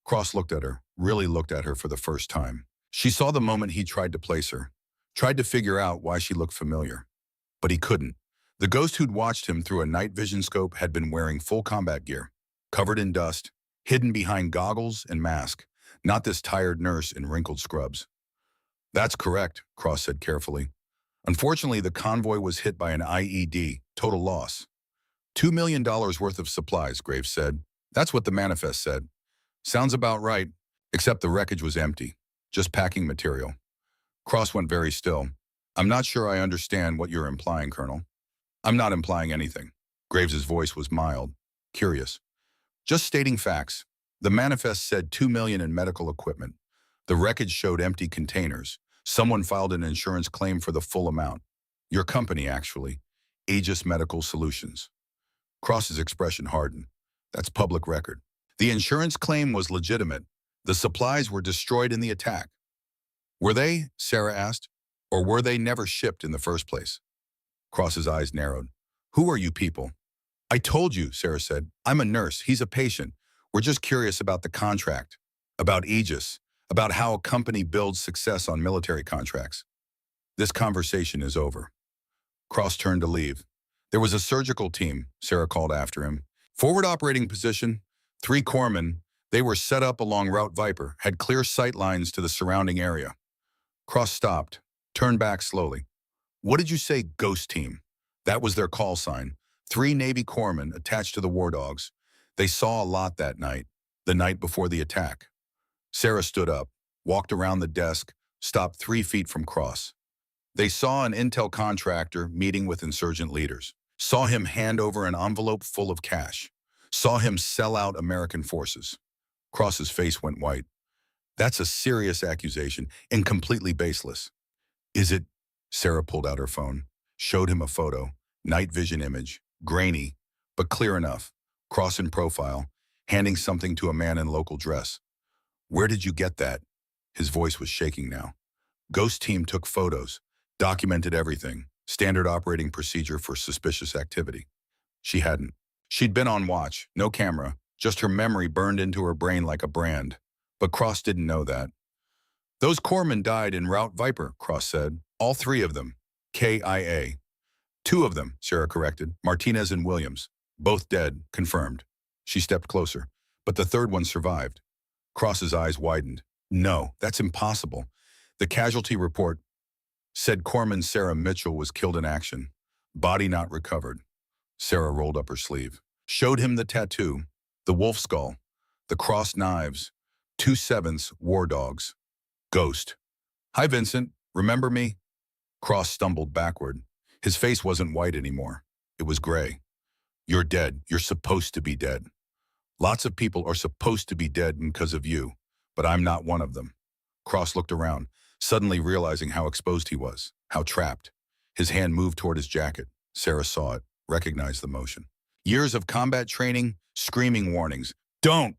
Cross looked at her, really looked at her for the first time. She saw the moment he tried to place her, tried to figure out why she looked familiar. But he couldn't. The ghost who'd watched him through a night vision scope had been wearing full combat gear, covered in dust, hidden behind goggles and mask, not this tired nurse in wrinkled scrubs. That's correct, Cross said carefully. Unfortunately, the convoy was hit by an IED, total loss. $2 million worth of supplies, Graves said. That's what the manifest said. Sounds about right, except the wreckage was empty, just packing material. Cross went very still. I'm not sure I understand what you're implying, Colonel. I'm not implying anything. Graves's voice was mild, curious. Just stating facts. The manifest said $2 million in medical equipment. The wreckage showed empty containers. Someone filed an insurance claim for the full amount. Your company, actually. Aegis Medical Solutions. Cross's expression hardened. That's public record. The insurance claim was legitimate. The supplies were destroyed in the attack. Were they, Sarah asked, or were they never shipped in the first place? Cross's eyes narrowed. Who are you people? I told you, Sarah said. I'm a nurse. He's a patient. We're just curious about the contract, about Aegis, about how a company builds success on military contracts. This conversation is over. Cross turned to leave. There was a surgical team, Sarah called after him. Forward operating position, 3 corpsmen. They were set up along Route Viper, had clear sight lines to the surrounding area. Cross stopped, turned back slowly. What did you say, ghost team? That was their call sign. 3 Navy corpsmen attached to the War Dogs. They saw a lot that night, the night before the attack. Sarah stood up, walked around the desk, stopped 3 feet from Cross. They saw an intel contractor meeting with insurgent leaders, saw him hand over an envelope full of cash, saw him sell out American forces. Cross's face went white. That's a serious accusation and completely baseless. Is it? Sarah pulled out her phone, showed him a photo, night vision image, grainy, but clear enough. Cross in profile, handing something to a man in local dress. Where did you get that? His voice was shaking now. Ghost team took photos, documented everything, standard operating procedure for suspicious activity. She hadn't. She'd been on watch, no camera, just her memory burned into her brain like a brand. But Cross didn't know that. Those corpsmen died in Route Viper, Cross said. All 3 of them. KIA. 2 of them, Sarah corrected. Martinez and Williams. Both dead, confirmed. She stepped closer. But the 3rd one survived. Cross's eyes widened. No, that's impossible. The casualty report said Corpsman Sarah Mitchell was killed in action. Body not recovered. Sarah rolled up her sleeve. Showed him the tattoo, the wolf skull, the crossed knives, 2 7ths War Dogs. Ghost. Hi, Vincent. Remember me? Cross stumbled backward. His face wasn't white anymore. It was gray. You're dead. You're supposed to be dead. Lots of people are supposed to be dead because of you, but I'm not one of them. Cross looked around, suddenly realizing how exposed he was, how trapped. His hand moved toward his jacket. Sarah saw it, recognized the motion. Years of combat training, screaming warnings. Don't!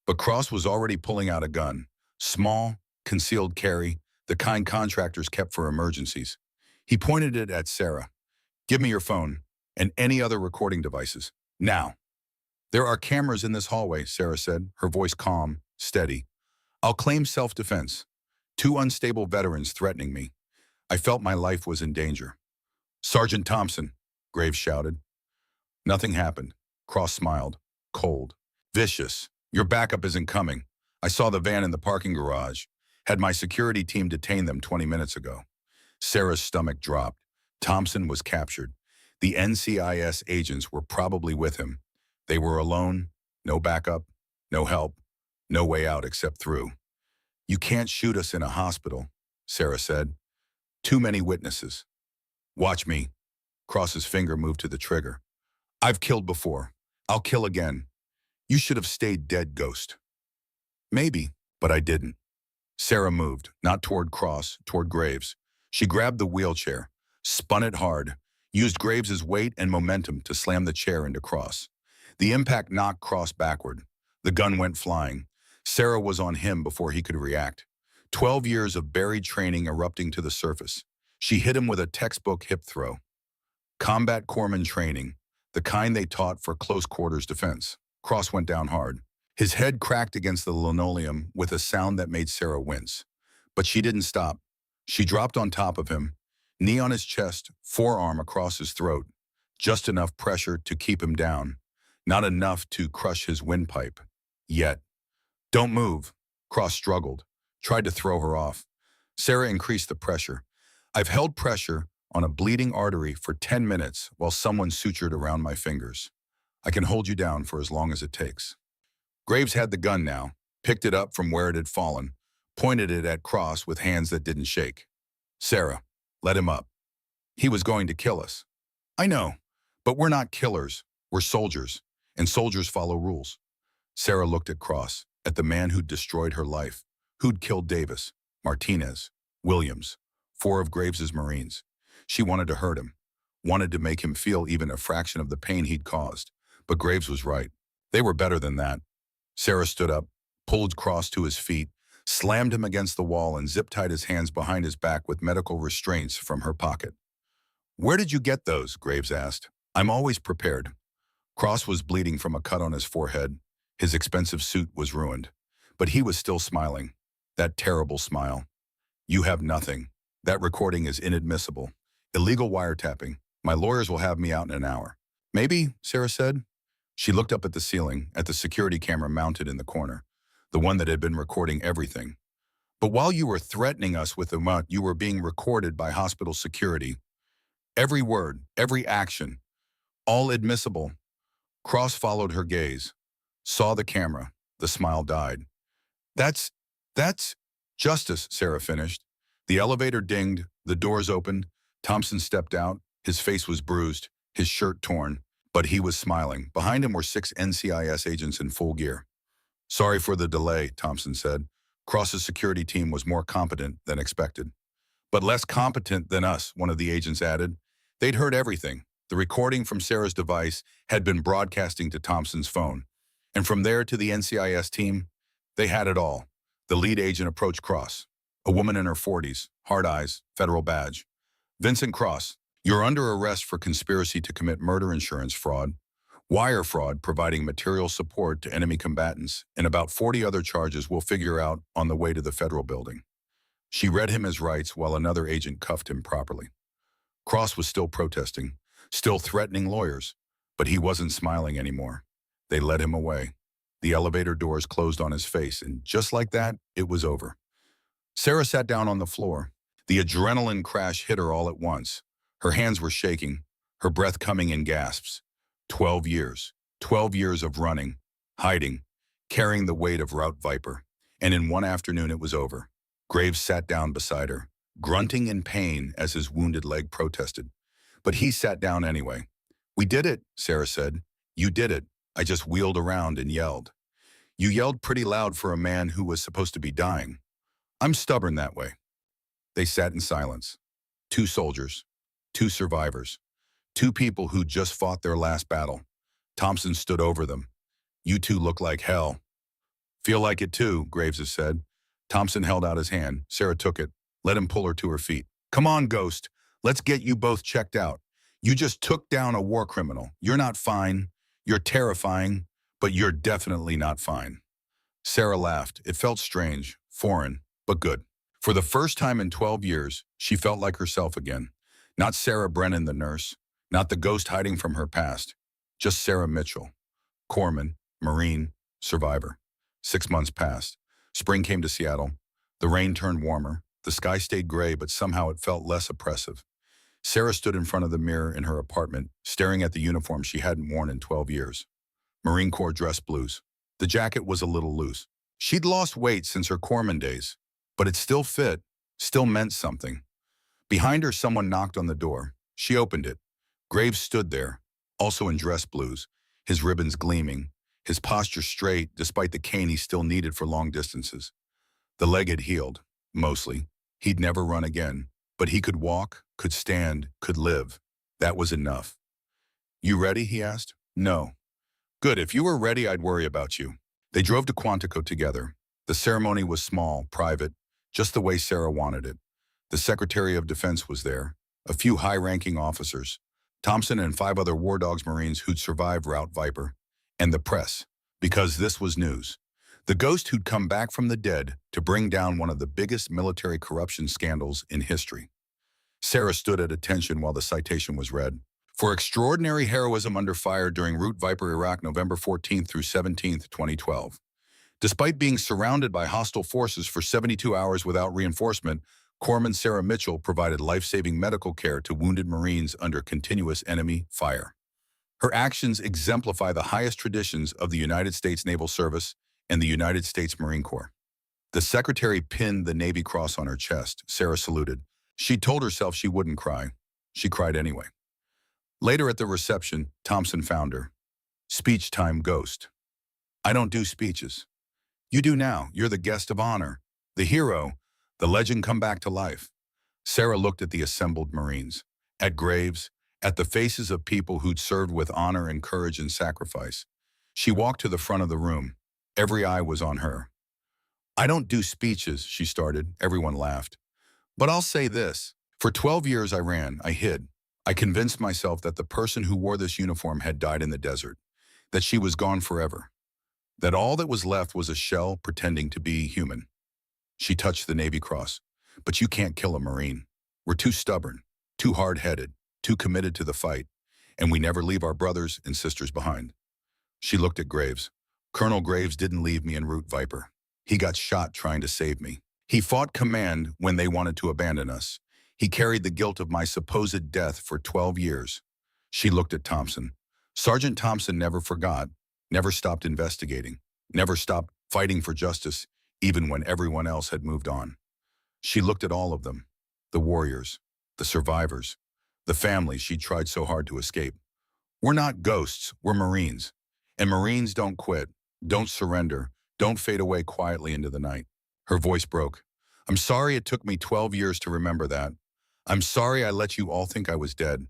But Cross was already pulling out a gun. Small, concealed carry, the kind contractors kept for emergencies. He pointed it at Sarah. Give me your phone, and any other recording devices. Now. There are cameras in this hallway, Sarah said, her voice calm, steady. I'll claim self-defense. 2 unstable veterans threatening me. I felt my life was in danger. Sergeant Thompson, Graves shouted. Nothing happened. Cross smiled, cold, vicious. Your backup isn't coming. I saw the van in the parking garage. Had my security team detain them 20 minutes ago. Sarah's stomach dropped. Thompson was captured. The NCIS agents were probably with him. They were alone, no backup, no help, no way out except through. You can't shoot us in a hospital, Sarah said. Too many witnesses. Watch me. Cross's finger moved to the trigger. I've killed before. I'll kill again. You should have stayed dead, Ghost. Maybe, but I didn't. Sarah moved, not toward Cross, toward Graves. She grabbed the wheelchair, spun it hard, used Graves's weight and momentum to slam the chair into Cross. The impact knocked Cross backward. The gun went flying. Sarah was on him before he could react. 12 years of buried training erupting to the surface. She hit him with a textbook hip throw. Combat corpsman training, the kind they taught for close quarters defense. Cross went down hard. His head cracked against the linoleum with a sound that made Sarah wince. But she didn't stop. She dropped on top of him, knee on his chest, forearm across his throat. Just enough pressure to keep him down, not enough to crush his windpipe. Yet. Don't move. Cross struggled, tried to throw her off. Sarah increased the pressure. I've held pressure on a bleeding artery for 10 minutes while someone sutured around my fingers. I can hold you down for as long as it takes. Graves had the gun now, picked it up from where it had fallen, pointed it at Cross with hands that didn't shake. Sarah, let him up. He was going to kill us. I know, but we're not killers. We're soldiers, and soldiers follow rules. Sarah looked at Cross, at the man who'd destroyed her life, who'd killed Davis, Martinez, Williams, 4 of Graves's Marines. She wanted to hurt him, wanted to make him feel even a fraction of the pain he'd caused. But Graves was right. They were better than that. Sarah stood up, pulled Cross to his feet, slammed him against the wall and zip-tied his hands behind his back with medical restraints from her pocket. Where did you get those? Graves asked. I'm always prepared. Cross was bleeding from a cut on his forehead. His expensive suit was ruined. But he was still smiling. That terrible smile. You have nothing. That recording is inadmissible. Illegal wiretapping. My lawyers will have me out in an hour. Maybe, Sarah said. She looked up at the ceiling, at the security camera mounted in the corner, the one that had been recording everything. But while you were threatening us with the mutt, you were being recorded by hospital security. Every word, every action, all admissible. Cross followed her gaze, saw the camera. The smile died. That's justice, Sarah finished. The elevator dinged, the doors opened. Thompson stepped out. His face was bruised, his shirt torn, but he was smiling. Behind him were 6 NCIS agents in full gear. Sorry for the delay, Thompson said. Cross's security team was more competent than expected. But less competent than us, one of the agents added. They'd heard everything. The recording from Sarah's device had been broadcasting to Thompson's phone. And from there to the NCIS team, they had it all. The lead agent approached Cross, a woman in her 40s, hard eyes, federal badge. Vincent Cross, you're under arrest for conspiracy to commit murder insurance fraud, wire fraud providing material support to enemy combatants, and about 40 other charges we'll figure out on the way to the federal building. She read him his rights while another agent cuffed him properly. Cross was still protesting, still threatening lawyers, but he wasn't smiling anymore. They led him away. The elevator doors closed on his face, and just like that, it was over. Sarah sat down on the floor. The adrenaline crash hit her all at once. Her hands were shaking, her breath coming in gasps. 12 years. 12 years of running, hiding, carrying the weight of Route Viper. And in one afternoon it was over. Graves sat down beside her, grunting in pain as his wounded leg protested. But he sat down anyway. We did it, Sarah said. You did it. I just wheeled around and yelled. You yelled pretty loud for a man who was supposed to be dying. I'm stubborn that way. They sat in silence. 2 soldiers. 2 survivors. 2 people who just fought their last battle. Thompson stood over them. You 2 look like hell. Feel like it too, Graves said. Thompson held out his hand. Sarah took it, let him pull her to her feet. Come on, Ghost. Let's get you both checked out. You just took down a war criminal. You're not fine. You're terrifying, but you're definitely not fine. Sarah laughed. It felt strange, foreign, but good. For the first time in 12 years, she felt like herself again. Not Sarah Brennan, the nurse. Not the ghost hiding from her past. Just Sarah Mitchell. Corpsman, Marine, survivor. 6 months passed. Spring came to Seattle. The rain turned warmer. The sky stayed gray, but somehow it felt less oppressive. Sarah stood in front of the mirror in her apartment, staring at the uniform she hadn't worn in 12 years. Marine Corps dress blues. The jacket was a little loose. She'd lost weight since her corpsman days, but it still fit, still meant something. Behind her, someone knocked on the door. She opened it. Graves stood there, also in dress blues, his ribbons gleaming, his posture straight despite the cane he still needed for long distances. The leg had healed, mostly. He'd never run again, but he could walk, could stand, could live. That was enough. You ready? He asked. No. Good, if you were ready, I'd worry about you. They drove to Quantico together. The ceremony was small, private, just the way Sarah wanted it. The Secretary of Defense was there, a few high-ranking officers, Thompson and 5 other War Dogs Marines who'd survived Route Viper, and the press, because this was news. The ghost who'd come back from the dead to bring down one of the biggest military corruption scandals in history. Sarah stood at attention while the citation was read. For extraordinary heroism under fire during Route Viper, Iraq, November 14th through 17th, 2012. Despite being surrounded by hostile forces for 72 hours without reinforcement, Corpsman Sarah Mitchell provided life-saving medical care to wounded Marines under continuous enemy fire. Her actions exemplify the highest traditions of the United States Naval Service and the United States Marine Corps. The secretary pinned the Navy Cross on her chest. Sarah saluted. She told herself she wouldn't cry. She cried anyway. Later at the reception, Thompson found her. Speech time, ghost. I don't do speeches. You do now. You're the guest of honor. The hero. The legend come back to life. Sarah looked at the assembled Marines, at Graves, at the faces of people who'd served with honor and courage and sacrifice. She walked to the front of the room. Every eye was on her. I don't do speeches, she started. Everyone laughed. But I'll say this. For 12 years I ran, I hid. I convinced myself that the person who wore this uniform had died in the desert, that she was gone forever, that all that was left was a shell pretending to be human. She touched the Navy Cross. But you can't kill a Marine. We're too stubborn, too hard-headed, too committed to the fight, and we never leave our brothers and sisters behind. She looked at Graves. Colonel Graves didn't leave me in Route Viper. He got shot trying to save me. He fought command when they wanted to abandon us. He carried the guilt of my supposed death for 12 years. She looked at Thompson. Sergeant Thompson never forgot, never stopped investigating, never stopped fighting for justice, even when everyone else had moved on. She looked at all of them, the warriors, the survivors, the families she'd tried so hard to escape. We're not ghosts, we're Marines. And Marines don't quit, don't surrender, don't fade away quietly into the night. Her voice broke. I'm sorry it took me 12 years to remember that. I'm sorry I let you all think I was dead.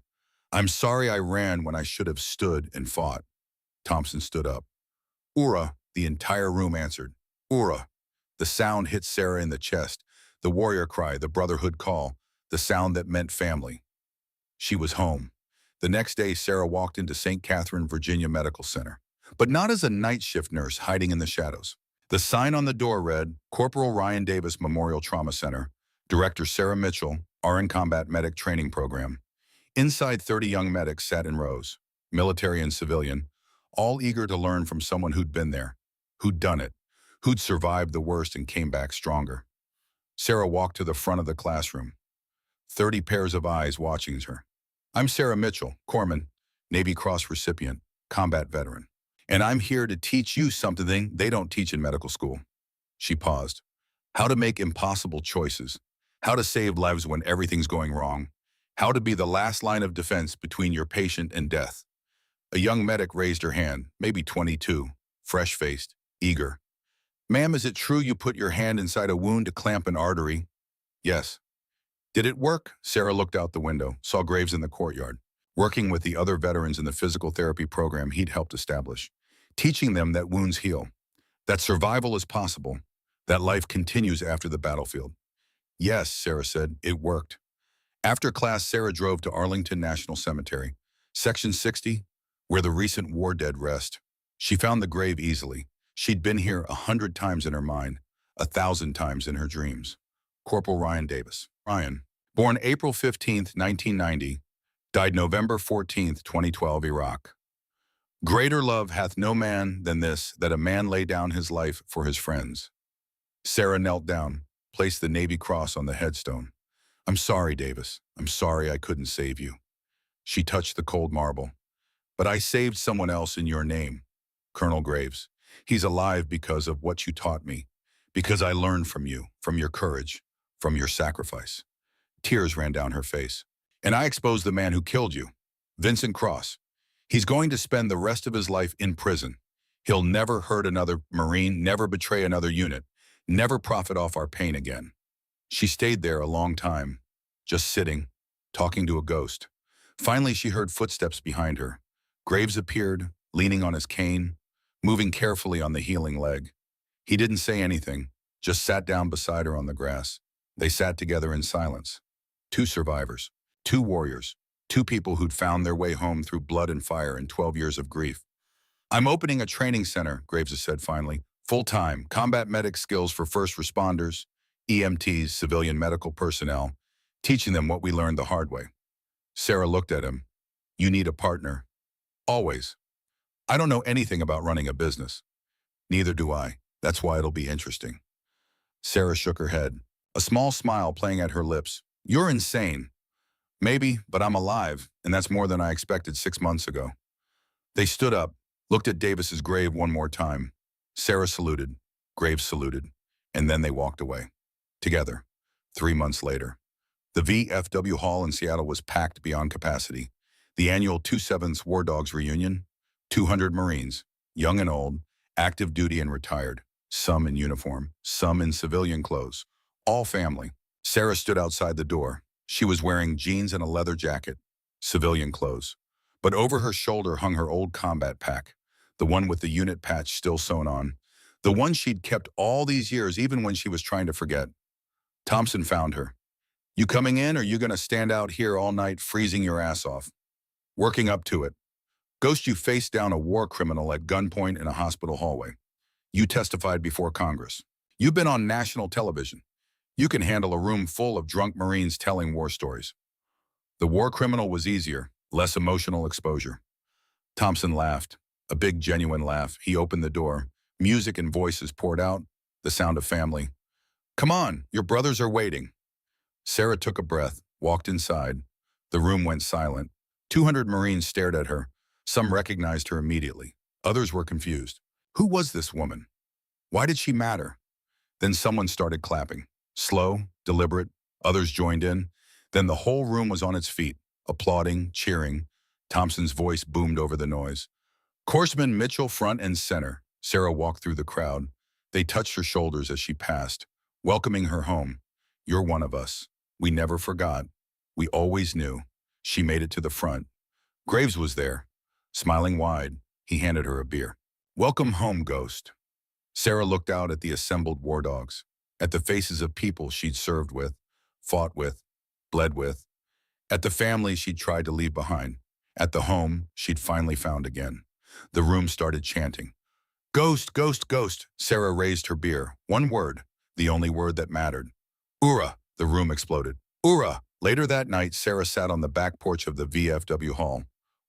I'm sorry I ran when I should have stood and fought. Thompson stood up. Ura, the entire room answered. Ura. The sound hit Sarah in the chest, the warrior cry, the brotherhood call, the sound that meant family. She was home. The next day, Sarah walked into St. Catherine, Virginia Medical Center, but not as a night shift nurse hiding in the shadows. The sign on the door read, Corporal Ryan Davis Memorial Trauma Center, Director Sarah Mitchell, RN Combat Medic Training Program. Inside, 30 young medics sat in rows, military and civilian, all eager to learn from someone who'd been there, who'd done it, who'd survived the worst and came back stronger. Sarah walked to the front of the classroom. 30 pairs of eyes watching her. I'm Sarah Mitchell, Corpsman, Navy Cross recipient, combat veteran. And I'm here to teach you something they don't teach in medical school. She paused. How to make impossible choices. How to save lives when everything's going wrong. How to be the last line of defense between your patient and death. A young medic raised her hand, maybe 22, fresh-faced, eager. Ma'am, is it true you put your hand inside a wound to clamp an artery? Yes. Did it work? Sarah looked out the window, saw Graves in the courtyard, working with the other veterans in the physical therapy program he'd helped establish, teaching them that wounds heal, that survival is possible, that life continues after the battlefield. Yes, Sarah said, it worked. After class, Sarah drove to Arlington National Cemetery, Section 60, where the recent war dead rest. She found the grave easily. She'd been here 100 times in her mind, 1,000 times in her dreams. Corporal Ryan Davis. Ryan, born April 15, 1990, died November 14, 2012, Iraq. Greater love hath no man than this, that a man lay down his life for his friends. Sarah knelt down, placed the Navy Cross on the headstone. I'm sorry, Davis. I'm sorry I couldn't save you. She touched the cold marble. But I saved someone else in your name, Colonel Graves. He's alive because of what you taught me, because I learned from you, from your courage, from your sacrifice. Tears ran down her face. And I exposed the man who killed you, Vincent Cross. He's going to spend the rest of his life in prison. He'll never hurt another Marine, never betray another unit, never profit off our pain again. She stayed there a long time, just sitting, talking to a ghost. Finally, she heard footsteps behind her. Graves appeared, leaning on his cane, moving carefully on the healing leg. He didn't say anything, just sat down beside her on the grass. They sat together in silence. Two survivors, two warriors, two people who'd found their way home through blood and fire and 12 years of grief. I'm opening a training center, Graves has said finally. Full-time, combat medic skills for first responders, EMTs, civilian medical personnel, teaching them what we learned the hard way. Sarah looked at him. You need a partner. Always. I don't know anything about running a business. Neither do I. That's why it'll be interesting. Sarah shook her head, a small smile playing at her lips. You're insane. Maybe, but I'm alive, and that's more than I expected 6 months ago. They stood up, looked at Davis's grave one more time. Sarah saluted, Graves saluted, and then they walked away. Together, 3 months later. The VFW Hall in Seattle was packed beyond capacity. The annual 2/7 War Dogs reunion, 200 Marines, young and old, active duty and retired, some in uniform, some in civilian clothes, all family. Sarah stood outside the door. She was wearing jeans and a leather jacket, civilian clothes. But over her shoulder hung her old combat pack, the one with the unit patch still sewn on, the one she'd kept all these years even when she was trying to forget. Thompson found her. You coming in, or you gonna stand out here all night freezing your ass off? Working up to it. Ghost, you faced down a war criminal at gunpoint in a hospital hallway. You testified before Congress. You've been on national television. You can handle a room full of drunk Marines telling war stories. The war criminal was easier, less emotional exposure. Thompson laughed, a big genuine laugh. He opened the door. Music and voices poured out, the sound of family. Come on, your brothers are waiting. Sarah took a breath, walked inside. The room went silent. 200 Marines stared at her. Some recognized her immediately. Others were confused. Who was this woman? Why did she matter? Then someone started clapping. Slow, deliberate. Others joined in. Then the whole room was on its feet, applauding, cheering. Thompson's voice boomed over the noise. Corpsman Mitchell front and center. Sarah walked through the crowd. They touched her shoulders as she passed, welcoming her home. You're one of us. We never forgot. We always knew. She made it to the front. Graves was there. Smiling wide, he handed her a beer. Welcome home, Ghost. Sarah looked out at the assembled war dogs, at the faces of people she'd served with, fought with, bled with, at the family she'd tried to leave behind, at the home she'd finally found again. The room started chanting. Ghost, ghost, ghost. Sarah raised her beer. One word, the only word that mattered. Ura. The room exploded. Ura! Later that night, Sarah sat on the back porch of the VFW Hall,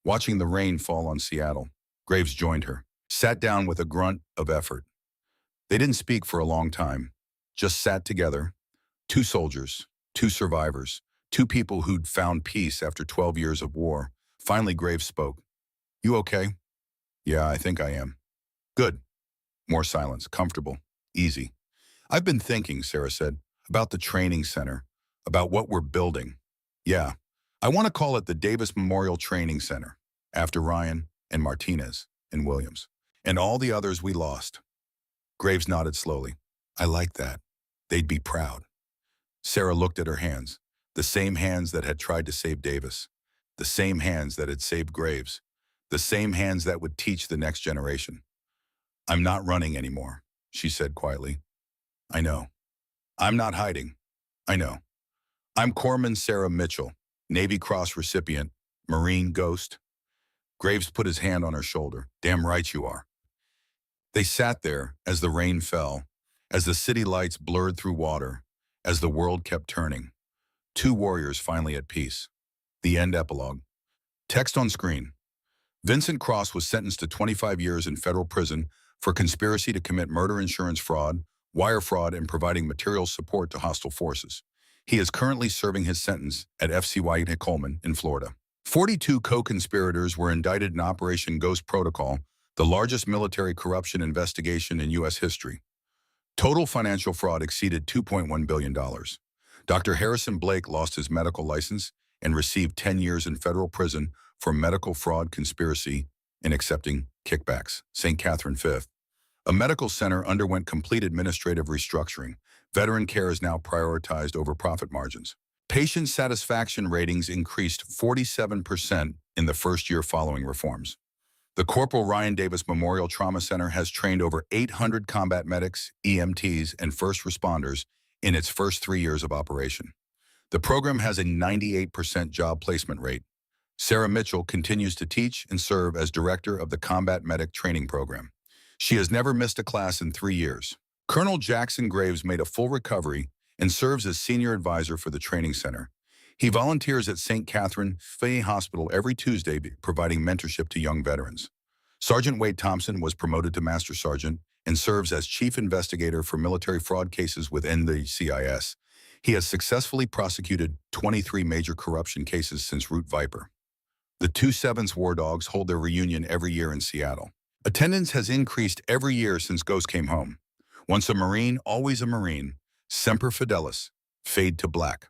watching the rain fall on Seattle. Graves joined her, sat down with a grunt of effort. They didn't speak for a long time, just sat together. 2 soldiers, 2 survivors, 2 people who'd found peace after 12 years of war. Finally, Graves spoke. You okay? Yeah, I think I am. Good. More silence, comfortable, easy. I've been thinking, Sarah said, about the training center, about what we're building. Yeah, I want to call it the Davis Memorial Training Center, after Ryan and Martinez and Williams, and all the others we lost. Graves nodded slowly. I like that. They'd be proud. Sarah looked at her hands, the same hands that had tried to save Davis, the same hands that had saved Graves, the same hands that would teach the next generation. I'm not running anymore, she said quietly. I know. I'm not hiding. I know. I'm Corpsman Sarah Mitchell, Navy Cross recipient, Marine Ghost. Graves put his hand on her shoulder. Damn right you are. They sat there as the rain fell, as the city lights blurred through water, as the world kept turning. 2 warriors finally at peace. The end epilogue. Text on screen. Vincent Cross was sentenced to 25 years in federal prison for conspiracy to commit murder insurance fraud, wire fraud, and providing material support to hostile forces. He is currently serving his sentence at FCY Coleman in Florida. 42 co-conspirators were indicted in Operation Ghost Protocol, the largest military corruption investigation in U.S. history. Total financial fraud exceeded $2.1 billion. Dr. Harrison Blake lost his medical license and received 10 years in federal prison for medical fraud conspiracy and accepting kickbacks. St. Catherine Fifth. A medical center underwent complete administrative restructuring. Veteran care is now prioritized over profit margins. Patient satisfaction ratings increased 47% in the first year following reforms. The Corporal Ryan Davis Memorial Trauma Center has trained over 800 combat medics, EMTs, and first responders in its first 3 years of operation. The program has a 98% job placement rate. Sarah Mitchell continues to teach and serve as director of the Combat Medic Training Program. She has never missed a class in 3 years. Colonel Jackson Graves made a full recovery and serves as senior advisor for the training center. He volunteers at St. Catherine Fay Hospital every Tuesday, providing mentorship to young veterans. Sergeant Wade Thompson was promoted to Master Sergeant and serves as chief investigator for military fraud cases within the CIS. He has successfully prosecuted 23 major corruption cases since Root Viper. The 2/7 War Dogs hold their reunion every year in Seattle. Attendance has increased every year since Ghost came home. Once a Marine, always a Marine. Semper Fidelis. Fade to black.